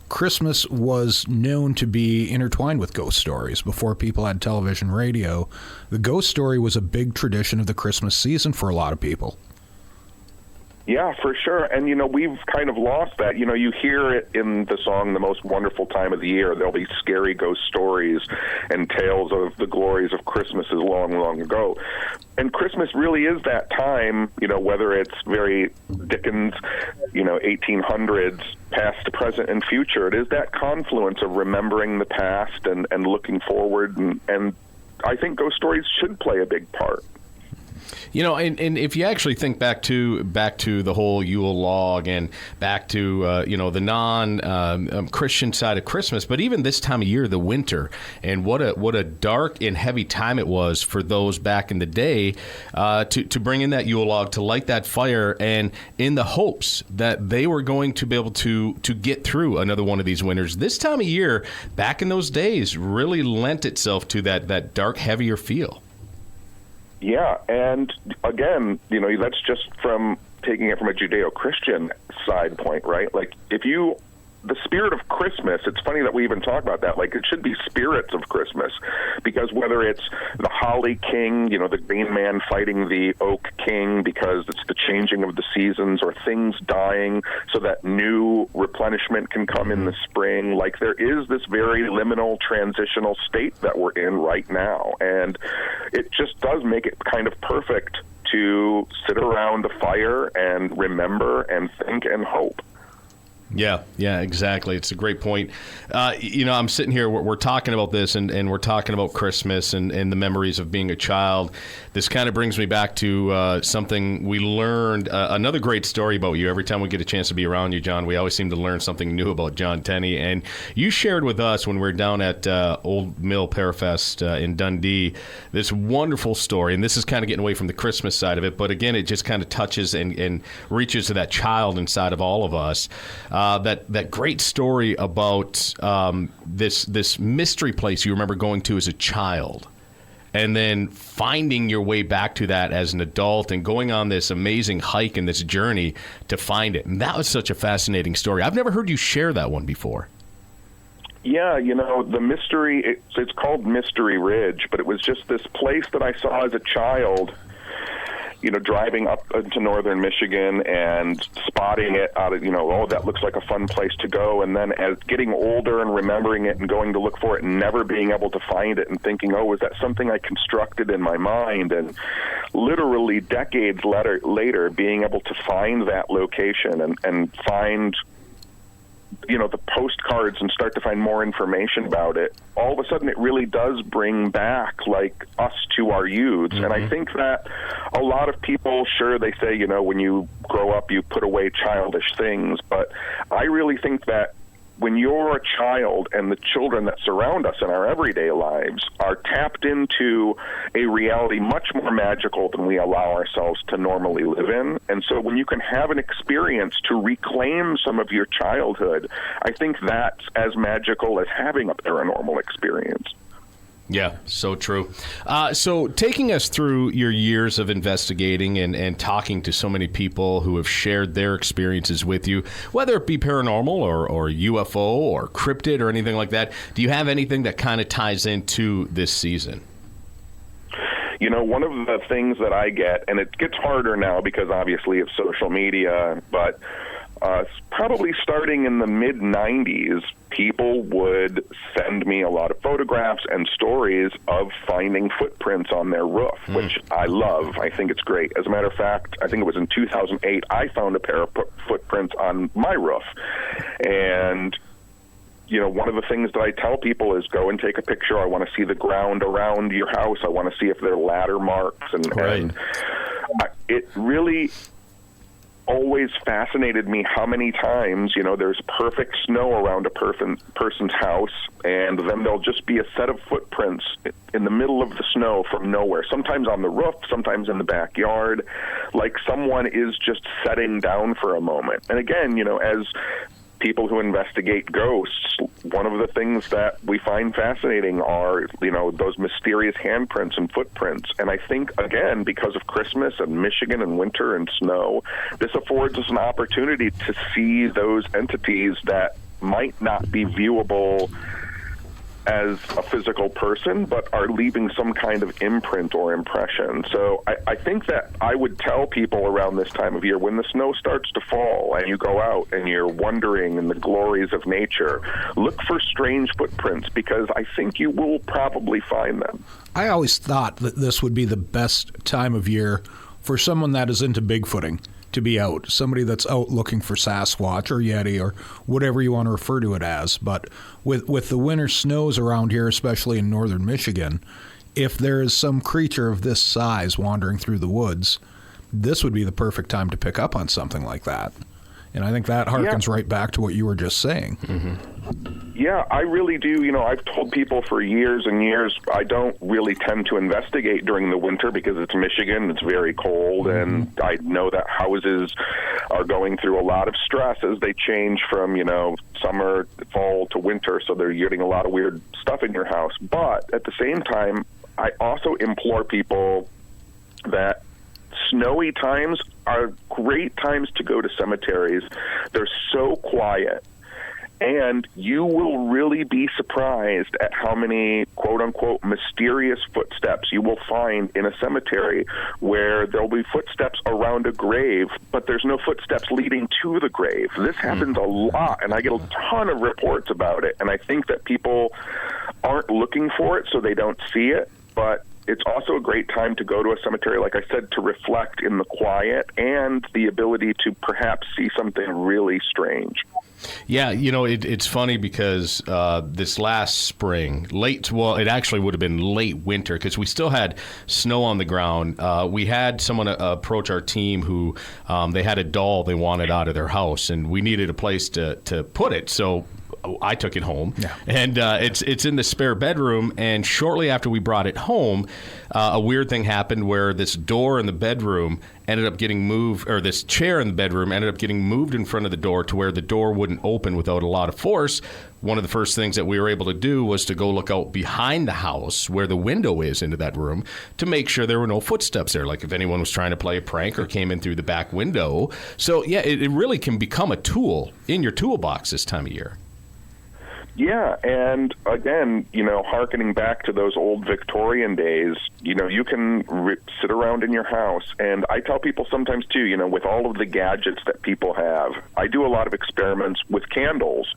Speaker 2: Christmas was known to be intertwined with ghost stories. Before people had television, radio, the ghost story was a big tradition of the Christmas season for a lot of people.
Speaker 3: Yeah, for sure. And, you know, we've kind of lost that. You know, you hear it in the song, The Most Wonderful Time of the Year. There'll be scary ghost stories and tales of the glories of Christmases long, long ago. And Christmas really is that time, you know, whether it's very Dickens, you know, 1800s, past, present, and future. It is that confluence of remembering the past and looking forward. And I think ghost stories should play a big part.
Speaker 1: You know, and if you actually think back to the whole Yule log and back to you know, the non-Christian side of Christmas, but even this time of year, the winter, and what a dark and heavy time it was for those back in the day to bring in that Yule log, to light that fire, and in the hopes that they were going to be able to get through another one of these winters. This time of year, back in those days, really lent itself to that dark, heavier feel.
Speaker 3: Yeah, and again, you know, that's just from taking it from a Judeo-Christian side point, right? Like, the spirit of Christmas, it's funny that we even talk about that. Like, it should be spirits of Christmas, because whether it's the Holly King, you know, the Green Man fighting the Oak King because it's the changing of the seasons, or things dying so that new replenishment can come in the spring. Like, there is this very liminal transitional state that we're in right now, and it just does make it kind of perfect to sit around the fire and remember and think and hope.
Speaker 1: Yeah, exactly. It's a great point. You know, I'm sitting here, we're talking about this, and we're talking about Christmas and the memories of being a child. This kind of brings me back to something we learned, another great story about you. Every time we get a chance to be around you, John, we always seem to learn something new about John Tenney. And you shared with us when we were down at Old Mill Parafest in Dundee this wonderful story. And this is kind of getting away from the Christmas side of it, but again, it just kind of touches and reaches to that child inside of all of us. That great story about this mystery place you remember going to as a child, and then finding your way back to that as an adult and going on this amazing hike and this journey to find it. And that was such a fascinating story. I've never heard you share that one before.
Speaker 3: Yeah, you know, the mystery, it's called Mystery Ridge, but it was just this place that I saw as a child, you know, driving up into northern Michigan and spotting it out of, you know, oh, that looks like a fun place to go. And then as getting older and remembering it and going to look for it and never being able to find it and thinking, oh, was that something I constructed in my mind? And literally decades later being able to find that location and find, you know, the postcards and start to find more information about it, all of a sudden it really does bring back, like, us to our youths. Mm-hmm. And I think that a lot of people, sure, they say, you know, when you grow up, you put away childish things. But I really think that when you're a child and the children that surround us in our everyday lives are tapped into a reality much more magical than we allow ourselves to normally live in. And so when you can have an experience to reclaim some of your childhood, I think that's as magical as having a paranormal experience.
Speaker 1: Yeah, so true. So taking us through your years of investigating and talking to so many people who have shared their experiences with you, whether it be paranormal or UFO or cryptid or anything like that, do you have anything that kind of ties into this season?
Speaker 3: One of the things that I get, and it gets harder now because obviously of social media, but probably starting in the mid-'90s, people would send me a lot of photographs and stories of finding footprints on their roof, which I love. I think it's great. As a matter of fact, I think it was in 2008, I found a pair of footprints on my roof. And one of the things that I tell people is go and take a picture. I want to see the ground around your house. I want to see if there are ladder marks. And it really always fascinated me how many times, there's perfect snow around a person's house, and then there'll just be a set of footprints in the middle of the snow from nowhere, sometimes on the roof, sometimes in the backyard, like someone is just setting down for a moment. And again, as people who investigate ghosts, one of the things that we find fascinating are, those mysterious handprints and footprints. And I think, again, because of Christmas and Michigan and winter and snow, this affords us an opportunity to see those entities that might not be viewable as a physical person, but are leaving some kind of imprint or impression. So I think that I would tell people around this time of year, when the snow starts to fall and you go out and you're wandering in the glories of nature, look for strange footprints, because I think you will probably find them.
Speaker 2: I always thought that this would be the best time of year for someone that is into Bigfooting to be out, somebody that's out looking for Sasquatch or Yeti or whatever you want to refer to it as. But with the winter snows around here, especially in northern Michigan, if there is some creature of this size wandering through the woods, this would be the perfect time to pick up on something like that. And I think that harkens right back to what you were just saying.
Speaker 3: Mm-hmm. Yeah, I really do. I've told people for years and years, I don't really tend to investigate during the winter because it's Michigan, it's very cold, and I know that houses are going through a lot of stress as they change from, summer, fall to winter, so they're getting a lot of weird stuff in your house. But at the same time, I also implore people that snowy times are great times to go to cemeteries. They're so quiet. And you will really be surprised at how many, quote-unquote, mysterious footsteps you will find in a cemetery, where there'll be footsteps around a grave, but there's no footsteps leading to the grave. This happens a lot, and I get a ton of reports about it. And I think that people aren't looking for it, so they don't see it. But it's also a great time to go to a cemetery, like I said, to reflect in the quiet and the ability to perhaps see something really strange.
Speaker 1: Yeah, it's funny because this last spring, it actually would have been late winter because we still had snow on the ground. We had someone approach our team who they had a doll they wanted out of their house, and we needed a place to put it. So I took it home, and it's in the spare bedroom. And shortly after we brought it home, a weird thing happened where this door in the bedroom ended up getting moved, or this chair in the bedroom ended up getting moved in front of the door to where the door wouldn't open without a lot of force. One of the first things that we were able to do was to go look out behind the house where the window is into that room to make sure there were no footsteps there, like if anyone was trying to play a prank or came in through the back window. So, yeah, it really can become a tool in your toolbox this time of year.
Speaker 3: Yeah, and again, hearkening back to those old Victorian days, you can sit around in your house, and I tell people sometimes too, with all of the gadgets that people have, I do a lot of experiments with candles,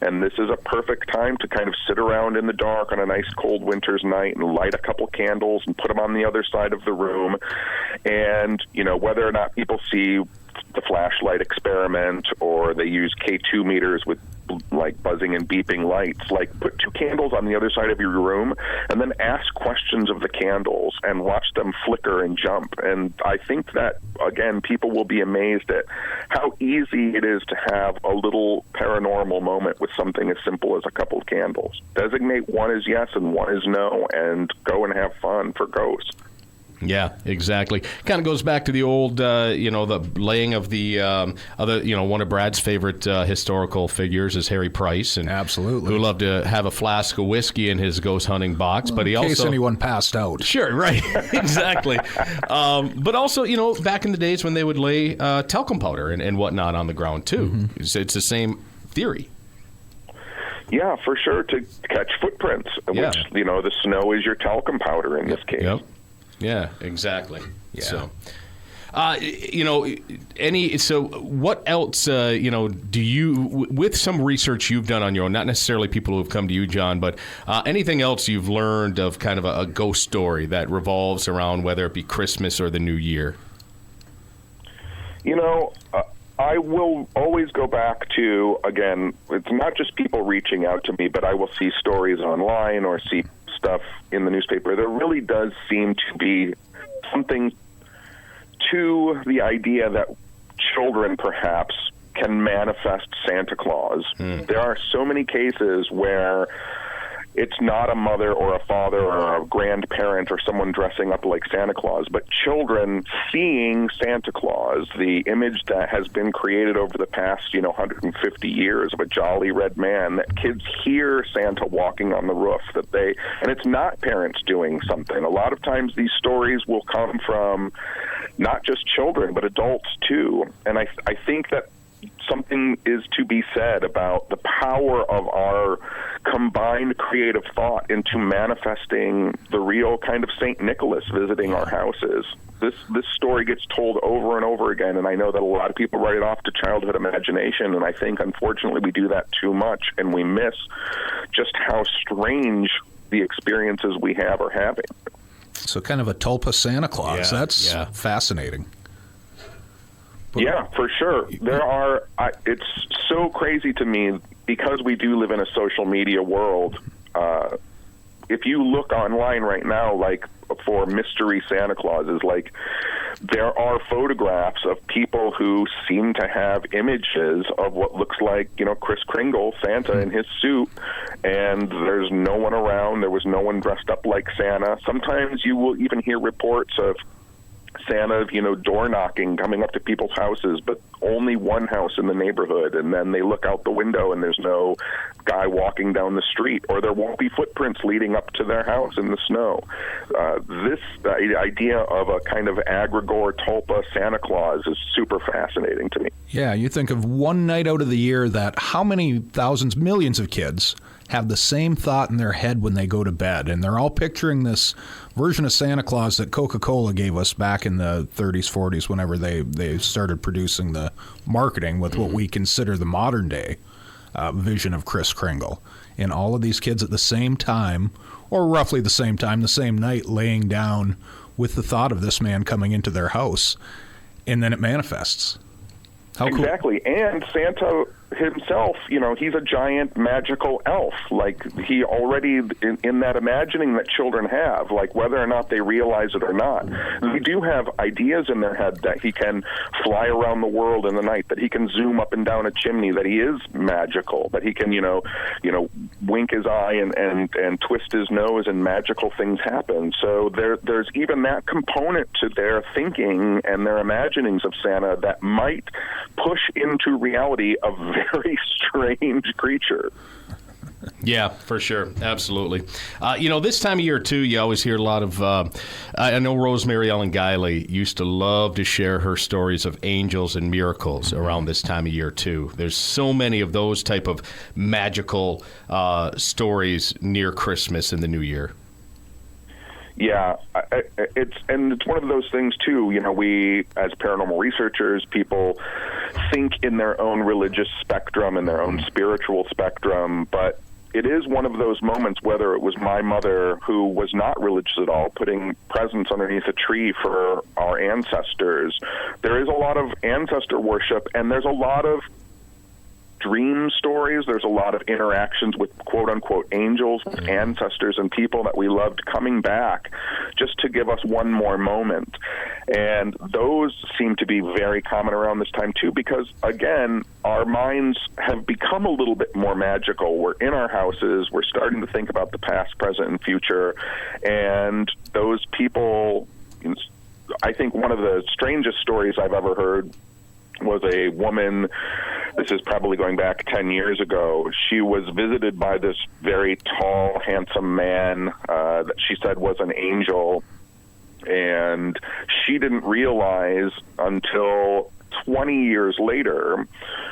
Speaker 3: and this is a perfect time to kind of sit around in the dark on a nice cold winter's night and light a couple candles and put them on the other side of the room, and, whether or not people see the flashlight experiment or they use K2 meters with like buzzing and beeping lights, like put two candles on the other side of your room and then ask questions of the candles and watch them flicker and jump. And I think that, again, people will be amazed at how easy it is to have a little paranormal moment with something as simple as a couple of candles. Designate one as yes and one as no, and go and have fun for ghosts.
Speaker 1: Yeah, exactly. Kind of goes back to the old, the laying of the one of Brad's favorite historical figures is Harry Price, and
Speaker 2: absolutely,
Speaker 1: who loved to have a flask of whiskey in his ghost hunting box. But he
Speaker 2: in case
Speaker 1: also anyone
Speaker 2: passed out.
Speaker 1: Sure, right, exactly. But also, back in the days when they would lay talcum powder and whatnot on the ground too. Mm-hmm. It's the same theory.
Speaker 3: Yeah, for sure, to catch footprints, which the snow is your talcum powder in this case.
Speaker 1: Yep. Yeah, exactly.
Speaker 2: Yeah.
Speaker 1: So, so what else, do you, with some research you've done on your own, not necessarily people who have come to you, John, but anything else you've learned of kind of a ghost story that revolves around whether it be Christmas or the New Year?
Speaker 3: I will always go back to, again, it's not just people reaching out to me, but I will see stories online or see stuff in the newspaper. There really does seem to be something to the idea that children perhaps can manifest Santa Claus. There are so many cases where it's not a mother or a father or a grandparent or someone dressing up like Santa Claus, but children seeing Santa Claus, the image that has been created over the past, 150 years of a jolly red man, that kids hear Santa walking on the roof, and it's not parents doing something. A lot of times these stories will come from not just children, but adults too. And I think that something is to be said about the power of our combined creative thought into manifesting the real kind of St. Nicholas visiting our houses. This story gets told over and over again, and I know that a lot of people write it off to childhood imagination, and I think, unfortunately, we do that too much, and we miss just how strange the experiences we have are having.
Speaker 2: So kind of a tulpa Santa Claus.
Speaker 1: Yeah,
Speaker 2: That's fascinating.
Speaker 3: Yeah, for sure. It's so crazy to me because we do live in a social media world. If you look online right now, like for mystery Santa Clauses, like there are photographs of people who seem to have images of what looks like, Kris Kringle, Santa in his suit, and there's no one around. There was no one dressed up like Santa. Sometimes you will even hear reports of Santa, door knocking, coming up to people's houses, but only one house in the neighborhood, and then they look out the window and there's no guy walking down the street, or there won't be footprints leading up to their house in the snow. This idea of a kind of egregore tulpa Santa Claus is super fascinating to me.
Speaker 2: Yeah, you think of one night out of the year that how many thousands, millions of kids have the same thought in their head when they go to bed, and they're all picturing this version of Santa Claus that Coca-Cola gave us back in the 30s, 40s, whenever they started producing the marketing with what we consider the modern day vision of Kris Kringle. And all of these kids at the same time, or roughly the same time, the same night, laying down with the thought of this man coming into their house, and then it manifests. How
Speaker 3: exactly.
Speaker 2: Cool.
Speaker 3: And Santa himself, he's a giant magical elf. Like, he already, in that imagining that children have, like whether or not they realize it or not, they do have ideas in their head that he can fly around the world in the night, that he can zoom up and down a chimney, that he is magical, that he can, wink his eye and twist his nose and magical things happen. So there's even that component to their thinking and their imaginings of Santa that might push into reality a very strange creature.
Speaker 1: Yeah, for sure. Absolutely. This time of year, too, you always hear a lot of, I know Rosemary Ellen Guiley used to love to share her stories of angels and miracles around this time of year, too. There's so many of those type of magical stories near Christmas and the New Year.
Speaker 3: Yeah, it's one of those things too. We, as paranormal researchers, people think in their own religious spectrum and their own spiritual spectrum, but it is one of those moments, whether it was my mother, who was not religious at all, putting presents underneath a tree for our ancestors. There is a lot of ancestor worship, and there's a lot of dream stories. There's a lot of interactions with quote-unquote angels, ancestors, and people that we loved coming back just to give us one more moment. And those seem to be very common around this time, too, because, again, our minds have become a little bit more magical. We're in our houses. We're starting to think about the past, present, and future. And those people, I think one of the strangest stories I've ever heard was a woman, this is probably going back 10 years ago. She was visited by this very tall, handsome man that she said was an angel, and she didn't realize until 20 years later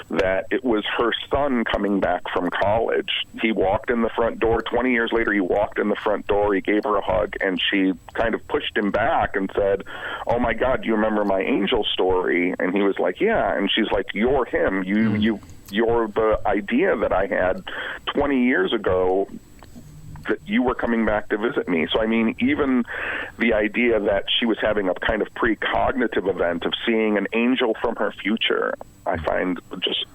Speaker 3: that it was her son coming back from college. He walked in the front door. 20 years later, he walked in the front door. He gave her a hug, and she kind of pushed him back and said, "Oh my God, do you remember my angel story?" And he was like, "Yeah." And she's like, "You're him. You're the idea that I had 20 years ago that you were coming back to visit me." So, I mean, even the idea that she was having a kind of precognitive event of seeing an angel from her future, I find just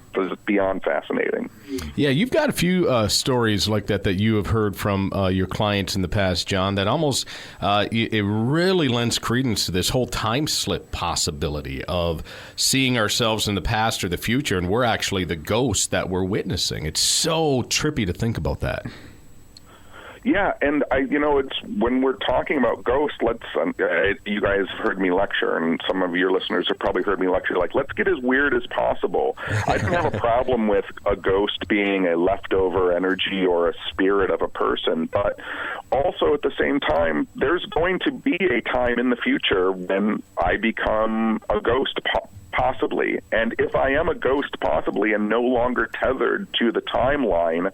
Speaker 3: beyond fascinating.
Speaker 1: Yeah, you've got a few stories like that you have heard from your clients in the past, John, that almost it really lends credence to this whole time slip possibility of seeing ourselves in the past or the future, and we're actually the ghosts that we're witnessing. It's so trippy to think about that.
Speaker 3: Yeah, and it's when we're talking about ghosts, you guys have heard me lecture, and some of your listeners have probably heard me lecture, like, let's get as weird as possible. I don't have a problem with a ghost being a leftover energy or a spirit of a person, but also at the same time, there's going to be a time in the future when I become a ghost, possibly. And if I am a ghost, possibly, and no longer tethered to the timeline,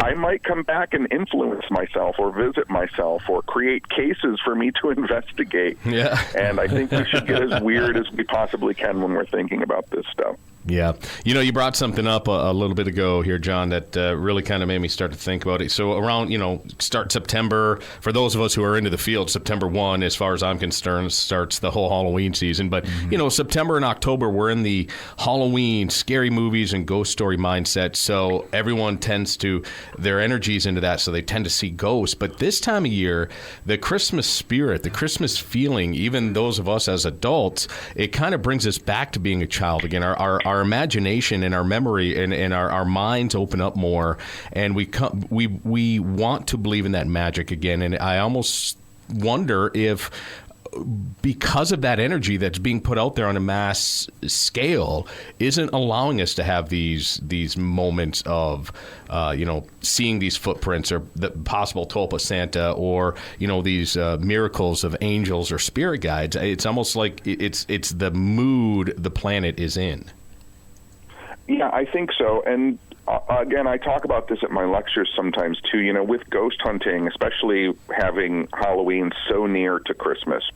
Speaker 3: I might come back and influence myself or visit myself or create cases for me to investigate.
Speaker 1: Yeah.
Speaker 3: And I think we should get as weird as we possibly can when we're thinking about this stuff.
Speaker 1: Yeah. You brought something up a little bit ago here, John, that really kind of made me start to think about it. So around, start September, for those of us who are into the field, September 1, as far as I'm concerned, starts the whole Halloween season. But, September and October, we're in the Halloween, scary movies and ghost story mindset. So everyone tends to, their energies into that, so they tend to see ghosts. But this time of year, the Christmas spirit, the Christmas feeling, even those of us as adults, it kind of brings us back to being a child again. Our imagination and our memory and our minds open up more, and we want to believe in that magic again. And I almost wonder if, because of that energy that's being put out there on a mass scale, isn't allowing us to have these moments of seeing these footprints or the possible tulpa Santa or these miracles of angels or spirit guides. It's almost like it's the mood the planet is in.
Speaker 3: Yeah, I think so. And again, I talk about this at my lectures sometimes too, with ghost hunting, especially having Halloween so near to Christmas.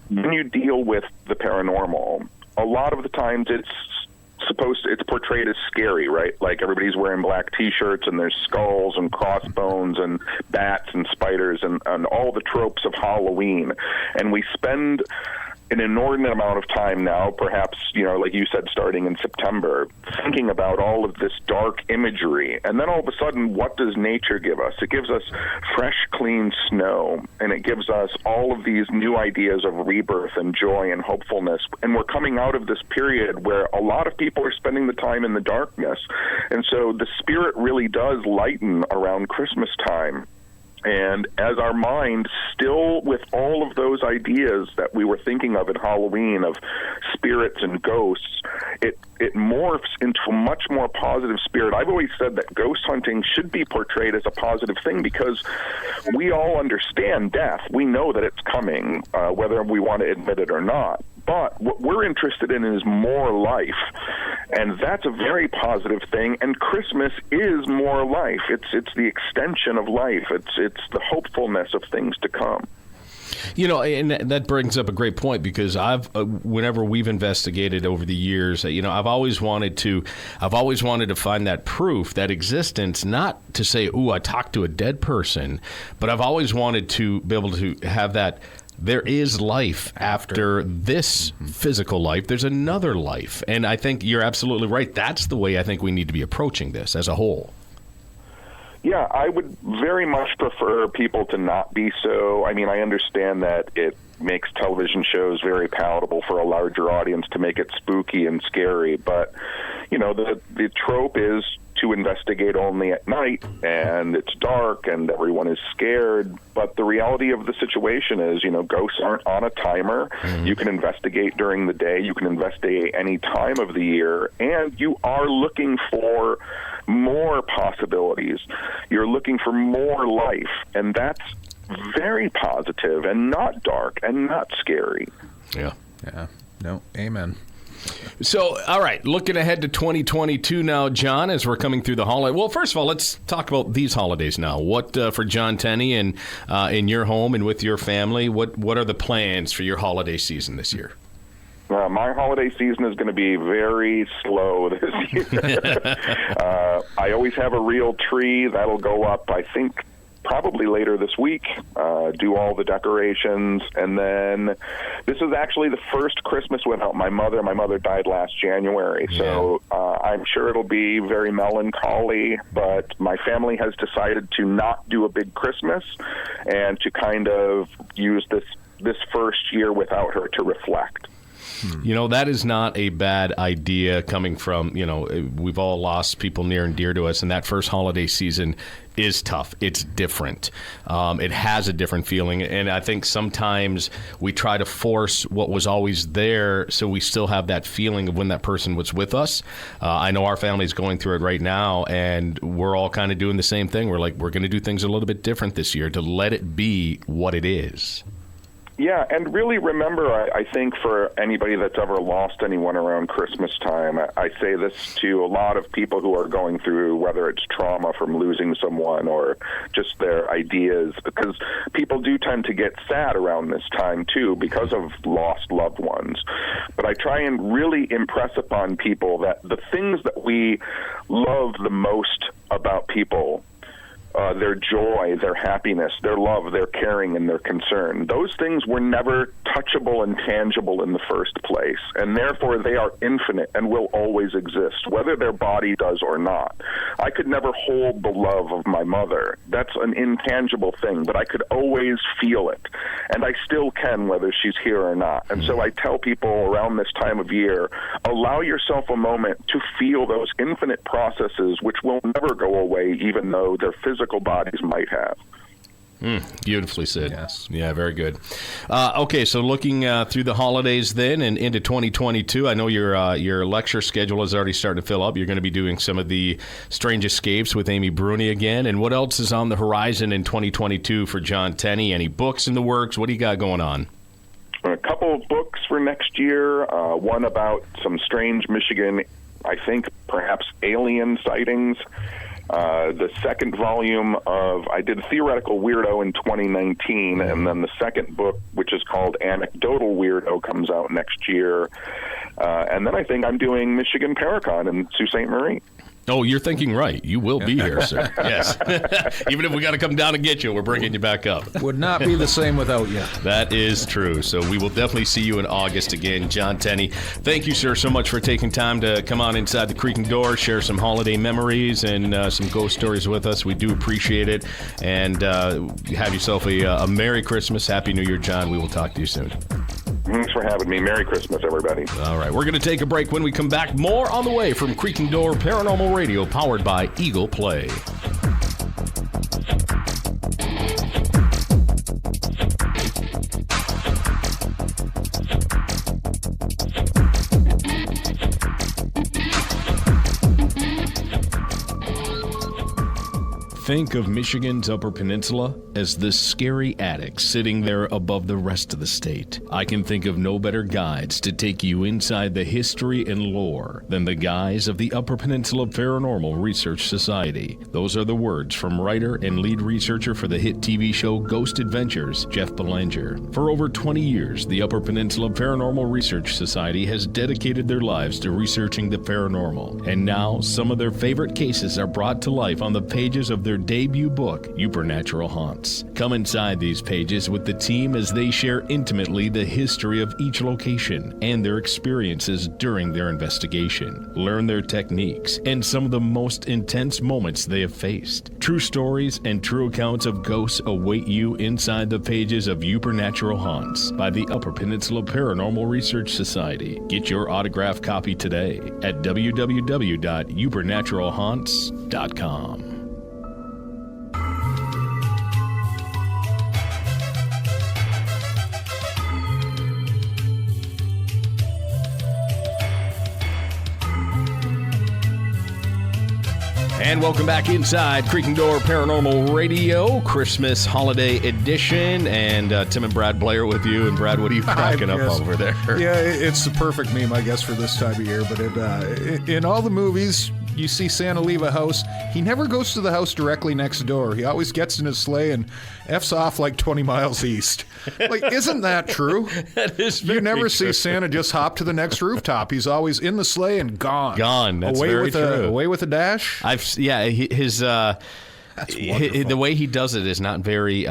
Speaker 3: When you deal with the paranormal, a lot of the times it's portrayed as scary, right? Like everybody's wearing black T-shirts and there's skulls and crossbones and bats and spiders and all the tropes of Halloween. And we spend an inordinate amount of time now, perhaps, like you said, starting in September, thinking about all of this dark imagery. And then all of a sudden, what does nature give us? It gives us fresh, clean snow, and it gives us all of these new ideas of rebirth and joy and hopefulness. And we're coming out of this period where a lot of people are spending the time in the darkness. And so the spirit really does lighten around Christmas time. And as our mind, still with all of those ideas that we were thinking of at Halloween, of spirits and ghosts, it morphs into a much more positive spirit. I've always said that ghost hunting should be portrayed as a positive thing because we all understand death. We know that it's coming, whether we want to admit it or not. But what we're interested in is more life, and that's a very positive thing. And Christmas is more life. It's the extension of life. It's the hopefulness of things to come.
Speaker 1: And that brings up a great point because whenever we've investigated over the years, I've always wanted to find that proof, that existence, not to say, "Ooh, I talked to a dead person," but I've always wanted to be able to have that. There is life after this physical life. There's another life. And I think you're absolutely right. That's the way I think we need to be approaching this as a whole.
Speaker 3: Yeah, I would very much prefer people to not be so. I mean, I understand that it makes television shows very palatable for a larger audience to make it spooky and scary. But, the trope is to investigate only at night, and it's dark, and everyone is scared. But the reality of the situation is, ghosts aren't on a timer. Mm-hmm. You can investigate during the day. You can investigate any time of the year, and you are looking for more possibilities. You're looking for more life, and that's very positive and not dark and not scary.
Speaker 1: Yeah.
Speaker 2: Yeah. No, amen.
Speaker 1: So, all right, looking ahead to 2022 now, John, as we're coming through the holiday. Well, first of all, let's talk about these holidays now. What for John Tenney and in your home and with your family? What are the plans for your holiday season this year?
Speaker 3: My holiday season is going to be very slow this year. I always have a real tree that'll go up, I think, probably later this week, do all the decorations, and then this is actually the first Christmas without my mother. My mother died last January, so I'm sure it'll be very melancholy, but my family has decided to not do a big Christmas and to kind of use this first year without her to reflect.
Speaker 1: You know, that is not a bad idea coming from, we've all lost people near and dear to us, and that first holiday season is tough. It's different. It has a different feeling, and I think sometimes we try to force what was always there so we still have that feeling of when that person was with us. I know our family's going through it right now, and we're all kind of doing the same thing. We're going to do things a little bit different this year to let it be what it is.
Speaker 3: Yeah, and really remember, I think for anybody that's ever lost anyone around Christmas time, I say this to a lot of people who are going through, whether it's trauma from losing someone or just their ideas, because people do tend to get sad around this time, too, because of lost loved ones. But I try and really impress upon people that the things that we love the most about people, their joy, their happiness, their love, their caring, and their concern. Those things were never touchable and tangible in the first place, and therefore they are infinite and will always exist, whether their body does or not. I could never hold the love of my mother. That's an intangible thing, but I could always feel it, and I still can whether she's here or not. And so I tell people around this time of year, allow yourself a moment to feel those infinite processes which will never go away, even though their physical bodies might have.
Speaker 1: Beautifully said.
Speaker 2: Yes.
Speaker 1: Yeah, very good. Okay, so looking through the holidays then and into 2022, I know your lecture schedule is already starting to fill up. You're going to be doing some of the Strange Escapes with Amy Bruni again. And what else is on the horizon in 2022 for John Tenney? Any books in the works? What do you got going on?
Speaker 3: A couple of books for next year. One about some strange Michigan, I think perhaps alien sightings. The second volume of, I did Theoretical Weirdo in 2019, and then the second book, which is called Anecdotal Weirdo, comes out next year. And then I think I'm doing Michigan Paracon in Sault Ste. Marie.
Speaker 1: Oh, you're thinking right. You will be here, sir. Yes. Even if we got to come down and get you, we're bringing you back up.
Speaker 2: Would not be the same without you.
Speaker 1: That is true. So we will definitely see you in August again. John Tenney, thank you, sir, so much for taking time to come on inside the creaking door, share some holiday memories and some ghost stories with us. We do appreciate it. And have yourself a Merry Christmas. Happy New Year, John. We will talk to you soon.
Speaker 3: Thanks for having me. Merry Christmas, everybody.
Speaker 1: All right. We're going to take a break. When we come back, more on the way from Creaking Door Paranormal Radio, powered by Eagle Play. Think of Michigan's Upper Peninsula as this scary attic sitting there above the rest of the state. I can think of no better guides to take you inside the history and lore than the guys of the Upper Peninsula Paranormal Research Society. Those are the words from writer and lead researcher for the hit TV show Ghost Adventures, Jeff Belanger. For over 20 years, the Upper Peninsula Paranormal Research Society has dedicated their lives to researching the paranormal. And now, some of their favorite cases are brought to life on the pages of their debut book, Supernatural Haunts. Come inside these pages with the team as they share intimately the history of each location and their experiences during their investigation. Learn their techniques and some of the most intense moments they have faced. True stories and true accounts of ghosts await you inside the pages of Supernatural Haunts by the Upper Peninsula Paranormal Research Society. Get your autographed copy today at www.supernaturalhaunts.com. And welcome back inside Creek and Door Paranormal Radio, Christmas Holiday Edition. And Tim and Brad Blair with you. And Brad, what are you cracking up over there?
Speaker 2: Yeah, it's the perfect meme, I guess, for this time of year. But in all the movies, you see Santa leave a house. He never goes to the house directly next door. He always gets in his sleigh and F's off like 20 miles east. Like, isn't that true?
Speaker 1: That is very
Speaker 2: You never
Speaker 1: true.
Speaker 2: see Santa just hop to the next rooftop. He's always in the sleigh and gone.
Speaker 1: Gone. That's
Speaker 2: away
Speaker 1: very
Speaker 2: with
Speaker 1: true.
Speaker 2: Away with a dash.
Speaker 1: The way he does it is not very,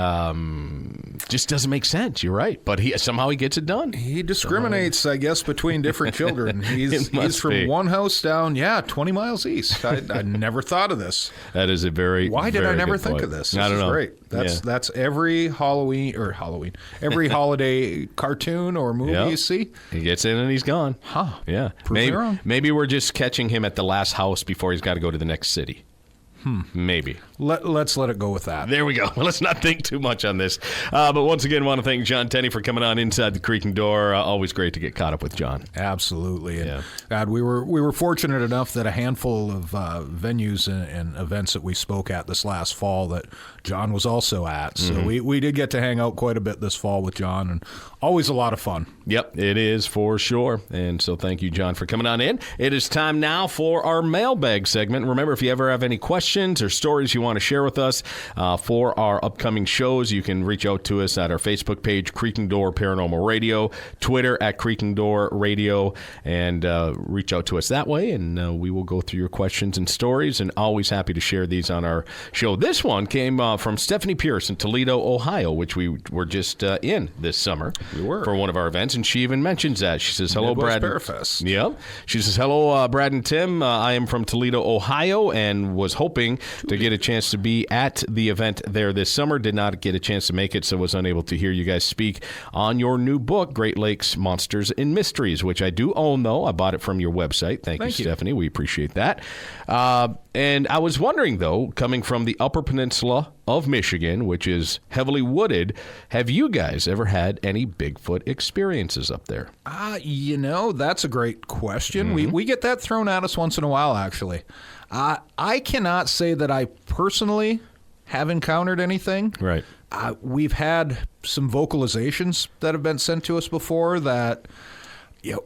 Speaker 1: just doesn't make sense. You're right. But somehow he gets it done.
Speaker 2: He discriminates, I guess, between different children. He's
Speaker 1: must
Speaker 2: from
Speaker 1: be.
Speaker 2: one house down, 20 miles east. I never thought of this.
Speaker 1: That is a very
Speaker 2: Why did I
Speaker 1: very
Speaker 2: never
Speaker 1: good
Speaker 2: think
Speaker 1: point.
Speaker 2: of this?
Speaker 1: I
Speaker 2: This
Speaker 1: don't
Speaker 2: is
Speaker 1: know.
Speaker 2: great.
Speaker 1: Yeah.
Speaker 2: That's every every holiday cartoon or movie
Speaker 1: Yep.
Speaker 2: you see.
Speaker 1: He gets in and he's gone.
Speaker 2: Huh.
Speaker 1: Yeah.
Speaker 2: Prove me wrong.
Speaker 1: Maybe we're just catching him at the last house before he's got to go to the next city. Maybe.
Speaker 2: Let's let it go with that.
Speaker 1: There we go. Well, let's not think too much on this. But once again, want to thank John Tenney for coming on Inside the Creek and Door. Always great to get caught up with John.
Speaker 2: Absolutely. And
Speaker 1: Yeah.
Speaker 2: God, we were fortunate enough that a handful of venues and events that we spoke at this last fall that John was also at. So we did get to hang out quite a bit this fall with John, and always a lot of fun.
Speaker 1: Yep, it is for sure. And so thank you, John, for coming on in. It is time now for our mailbag segment. Remember, if you ever have any questions or stories you want to share with us for our upcoming shows, you can reach out to us at our Facebook page, Creek and Door Paranormal Radio, Twitter at Creek and Door Radio, and reach out to us that way, and we will go through your questions and stories, and always happy to share these on our show. This one came from Stephanie Pierce in Toledo, Ohio, which we were just in this summer for one of our events, and she even mentions that. She says, hello,
Speaker 2: Midwest
Speaker 1: Brad.
Speaker 2: Bearfest.
Speaker 1: Yep. She says, hello, Brad and Tim. I am from Toledo, Ohio, and was hoping to get a chance to be at the event there this summer. Did not get a chance to make it, so was unable to hear you guys speak on your new book, Great Lakes Monsters and Mysteries, which I do own, though. I bought it from your website. Thank you, Stephanie. We appreciate that. And I was wondering, though, coming from the Upper Peninsula of Michigan, which is heavily wooded, have you guys ever had any Bigfoot experiences up there?
Speaker 2: That's a great question. We get that thrown at us once in a while, actually. I cannot say that I personally have encountered anything.
Speaker 1: Right.
Speaker 2: We've had some vocalizations that have been sent to us before that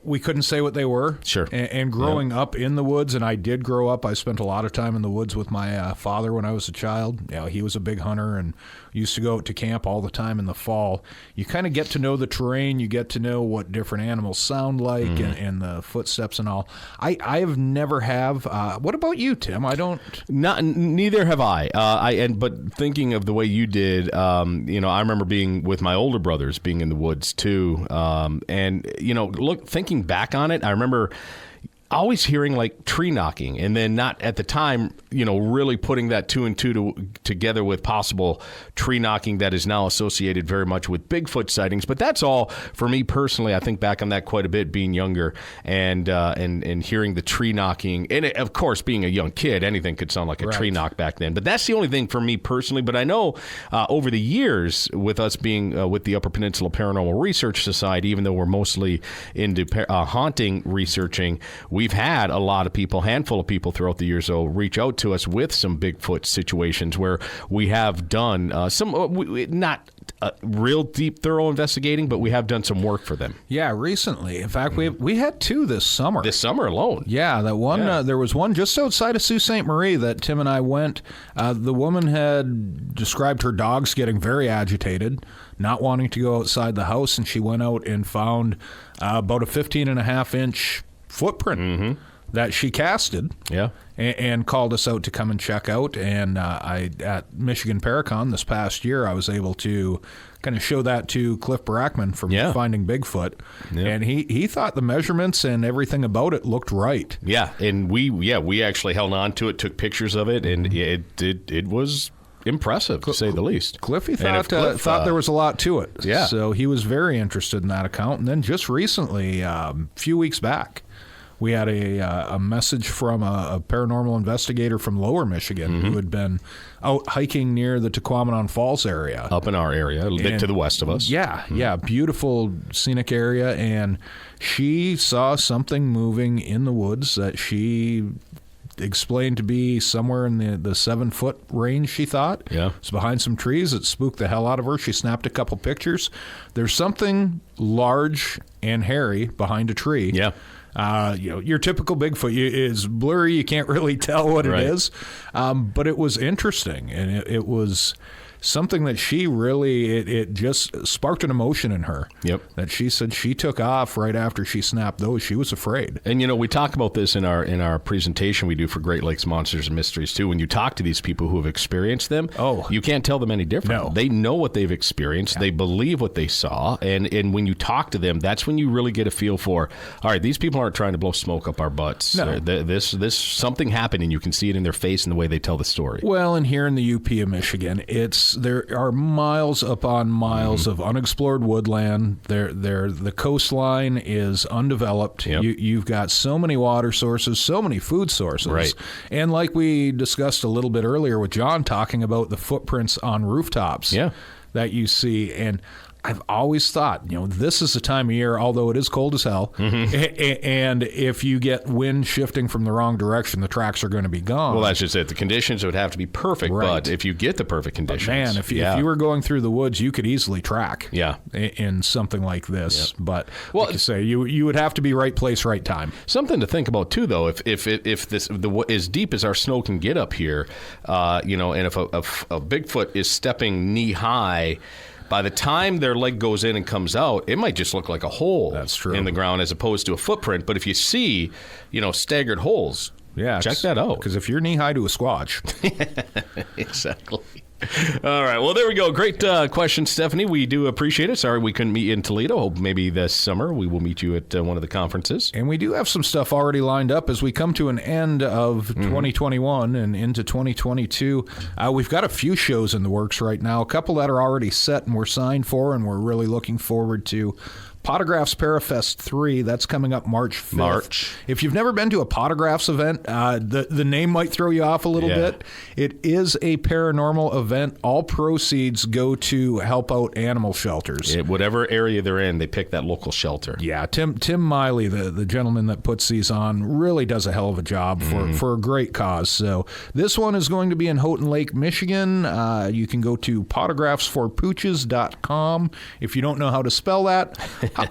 Speaker 2: we couldn't say what they were.
Speaker 1: Sure.
Speaker 2: And growing up in the woods, and I did grow up, I spent a lot of time in the woods with my father when I was a child. He was a big hunter and used to go out to camp all the time in the fall. You kind of get to know the terrain. You get to know what different animals sound like and the footsteps and all. I have never have. What about you, Tim? I don't.
Speaker 1: Neither have I. But thinking of the way you did, I remember being with my older brothers, being in the woods too. Thinking back on it, I remember always hearing like tree knocking, and then not at the time, really putting that two and two together with possible tree knocking that is now associated very much with Bigfoot sightings. But that's all for me personally. I think back on that quite a bit, being younger and hearing the tree knocking, and of course, being a young kid, anything could sound like a tree knock back then. But that's the only thing for me personally. But I know over the years, with us being with the Upper Peninsula Paranormal Research Society, even though we're mostly into haunting researching, we've had a lot of people, handful of people throughout the years, reach out to us with some Bigfoot situations where we have done some, not real deep, thorough investigating, but we have done some work for them.
Speaker 2: Yeah, recently. In fact, we had two this summer.
Speaker 1: This summer alone.
Speaker 2: Yeah, that one. There was one just outside of Sault Ste. Marie that Tim and I went. The woman had described her dogs getting very agitated, not wanting to go outside the house, and she went out and found about a 15.5-inch footprint that she casted.
Speaker 1: Yeah.
Speaker 2: And called us out to come and check out. And at Michigan Paracon this past year, I was able to kind of show that to Cliff Brackman from Finding Bigfoot. Yeah. And he thought the measurements and everything about it looked right.
Speaker 1: Yeah, and we actually held on to it, took pictures of it, and it was impressive, to say the least.
Speaker 2: Cliffy thought there was a lot to it.
Speaker 1: Yeah.
Speaker 2: So he was very interested in that account. And then just recently, a few weeks back, we had a message from a paranormal investigator from Lower Michigan who had been out hiking near the Tequamanon Falls area.
Speaker 1: Up in our area, a bit to the west of us.
Speaker 2: Yeah, beautiful scenic area. And she saw something moving in the woods that she explained to be somewhere in the 7-foot range, she thought.
Speaker 1: Yeah.
Speaker 2: It's behind some trees. It spooked the hell out of her. She snapped a couple pictures. There's something large and hairy behind a tree.
Speaker 1: Yeah.
Speaker 2: Your typical Bigfoot is blurry. You can't really tell what
Speaker 1: Right.
Speaker 2: it is. But it was interesting, and it was something that she really, it just sparked an emotion in her.
Speaker 1: Yep.
Speaker 2: That she said she took off right after she snapped those. She was afraid.
Speaker 1: And, we talk about this in our presentation we do for Great Lakes Monsters and Mysteries, too. When you talk to these people who have experienced them, you can't tell them any different.
Speaker 2: No.
Speaker 1: They know what they've experienced. Yeah. They believe what they saw. And when you talk to them, that's when you really get a feel for, all right, these people aren't trying to blow smoke up our butts.
Speaker 2: No.
Speaker 1: This something happened, and you can see it in their face and the way they tell the story.
Speaker 2: Well, and here in the UP of Michigan, there are miles upon miles of unexplored woodland. The coastline is undeveloped.
Speaker 1: Yep.
Speaker 2: You've got so many water sources, so many food sources.
Speaker 1: Right.
Speaker 2: And like we discussed a little bit earlier with John talking about the footprints on rooftops that you see. And I've always thought, this is the time of year, although it is cold as hell, and if you get wind shifting from the wrong direction, the tracks are going to be gone.
Speaker 1: Well, that's just it. The conditions would have to be perfect,
Speaker 2: Right.
Speaker 1: but if you get the perfect conditions.
Speaker 2: But man, if you were going through the woods, you could easily track in something like this.
Speaker 1: Yep.
Speaker 2: But like you say, you would have to be right place, right time.
Speaker 1: Something to think about, too, though, if this as deep as our snow can get up here, and if a Bigfoot is stepping knee high, by the time their leg goes in and comes out, it might just look like a hole in the ground as opposed to a footprint. But if you see, staggered holes, check that out.
Speaker 2: Because if you're knee high to a squatch.
Speaker 1: Exactly. All right. Well, there we go. Great question, Stephanie. We do appreciate it. Sorry we couldn't meet you in Toledo. Hope maybe this summer we will meet you at one of the conferences.
Speaker 2: And we do have some stuff already lined up as we come to an end of 2021 and into 2022. We've got a few shows in the works right now, a couple that are already set and we're signed for, and we're really looking forward to. Potographs Parafest 3, that's coming up March 5th. If you've never been to a Potographs event, the name might throw you off a little bit. It is a paranormal event. All proceeds go to help out animal shelters.
Speaker 1: Whatever area they're in, they pick that local shelter.
Speaker 2: Yeah, Tim Miley, the gentleman that puts these on, really does a hell of a job for a great cause. So this one is going to be in Houghton Lake, Michigan. You can go to potographsforpooches.com. If you don't know how to spell that,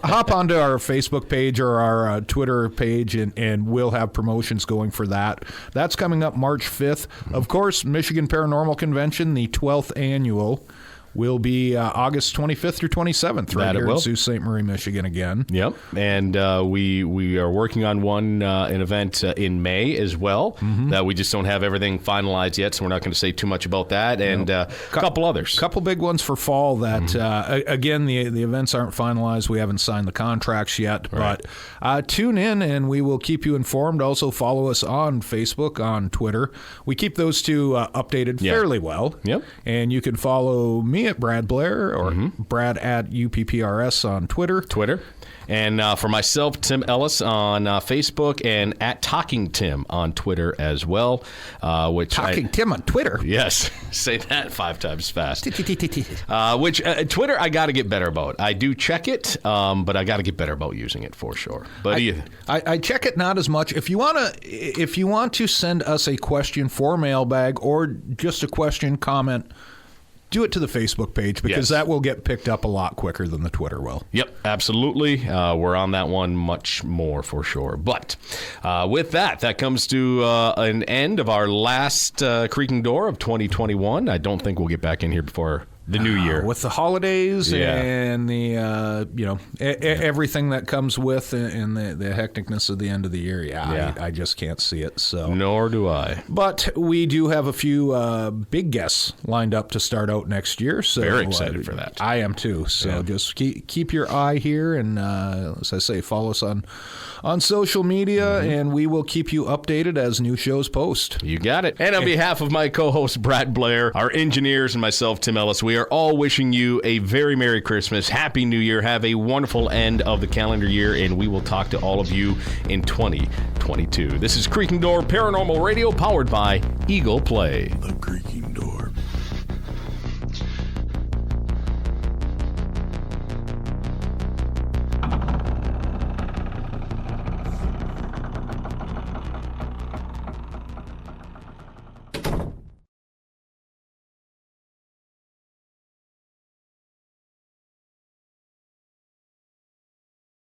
Speaker 2: hop onto our Facebook page or our Twitter page, and we'll have promotions going for that. That's coming up March 5th. Of course, Michigan Paranormal Convention, the 12th annual, will be August 25th through 27th right here in Sault Ste. Marie, Michigan again.
Speaker 1: Yep, and we are working on an event in May as well. That we just don't have everything finalized yet, so we're not going to say too much about that, and a couple others.
Speaker 2: Couple big ones for fall that, again, the events aren't finalized. We haven't signed the contracts yet, but tune in and we will keep you informed. Also follow us on Facebook, on Twitter. We keep those two updated fairly well.
Speaker 1: Yep.
Speaker 2: And you can follow me at Brad Blair or Brad at UPPRS on Twitter. And for myself, Tim Ellis on Facebook, and at Talking Tim on Twitter as well. Tim on Twitter?
Speaker 1: Yes. Say that 5 times fast. Twitter, I got to get better about. I do check it, but I got to get better about using it for sure. But
Speaker 2: I check it not as much. If you want to send us a question for mailbag or just a question, comment, do it to the Facebook page, because that will get picked up a lot quicker than the Twitter will.
Speaker 1: Yep, absolutely. We're on that one much more for sure. But with that comes to an end of our last Creaking Door of 2021. I don't think we'll get back in here before the new year.
Speaker 2: With the holidays and the, everything that comes with and the hecticness of the end of the year. I just can't see it. So
Speaker 1: nor do I.
Speaker 2: But we do have a few big guests lined up to start out next year. So
Speaker 1: very excited for that.
Speaker 2: I am too. So just keep your eye here. And as I say, follow us on social media, and we will keep you updated as new shows post.
Speaker 1: You got it. And on behalf of my co-host, Brad Blair, our engineers, and myself, Tim Ellis, we are all wishing you a very Merry Christmas, Happy New Year, have a wonderful end of the calendar year, and we will talk to all of you in 2022. This is Creaking Door Paranormal Radio, powered by Eagle Play.
Speaker 4: The Creaking